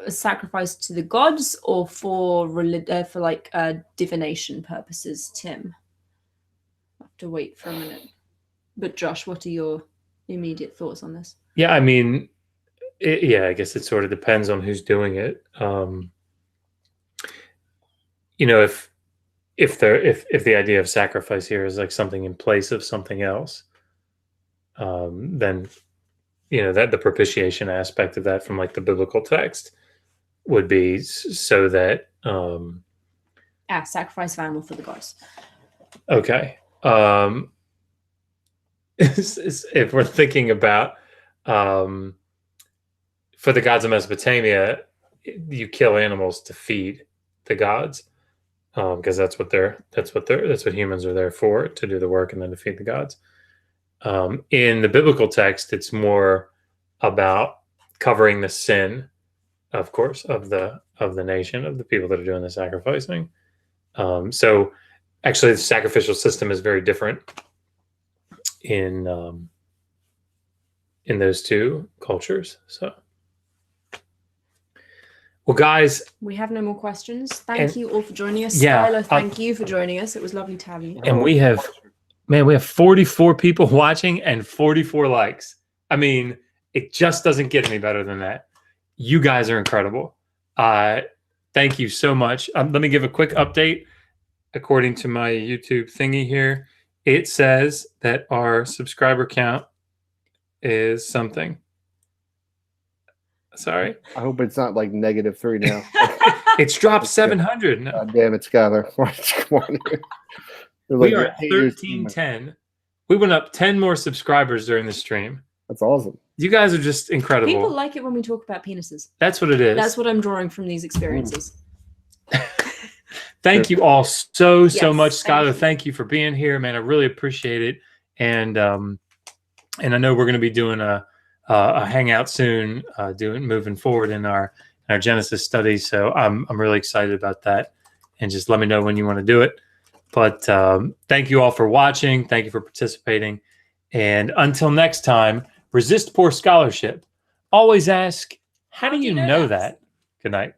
a sacrifice to the gods or for divination purposes, Tim? I have to wait for a minute. But Josh, what are your immediate thoughts on this? Yeah, I mean, I guess it sort of depends on who's doing it. You know, if the idea of sacrifice here is like something in place of something else, then you know that the propitiation aspect of that from like the biblical text would be so that sacrifice of animal for the gods. Okay. If we're thinking about for the gods of Mesopotamia, you kill animals to feed the gods because that's what humans are there for, to do the work and then to feed the gods. In the biblical text, it's more about covering the sin, of course, of the nation, of the people that are doing the sacrificing. So actually the sacrificial system is very different in those two cultures. So, well, guys, we have no more questions. Thank you all for joining us. Skylar, thank you for joining us. It was lovely to have you. And we have 44 people watching and 44 likes. I mean, it just doesn't get any better than that. You guys are incredible. Thank you so much. Let me give a quick update. According to my YouTube thingy here, it says that our subscriber count is something. Sorry. I hope it's not like -3 now. It's dropped 700. No. God damn it, Skylar. We are at 1310. We went up 10 more subscribers during the stream. That's awesome. You guys are just incredible. People like it when we talk about penises. That's what it is. That's what I'm drawing from these experiences. Thank you all so much, Skylar. Thank you for being here, man. I really appreciate it. And I know we're going to be doing a hangout soon, moving forward in our Genesis studies. So I'm really excited about that. And just let me know when you want to do it. But thank you all for watching. Thank you for participating. And until next time, resist poor scholarship. Always ask, how do you know that? Good night.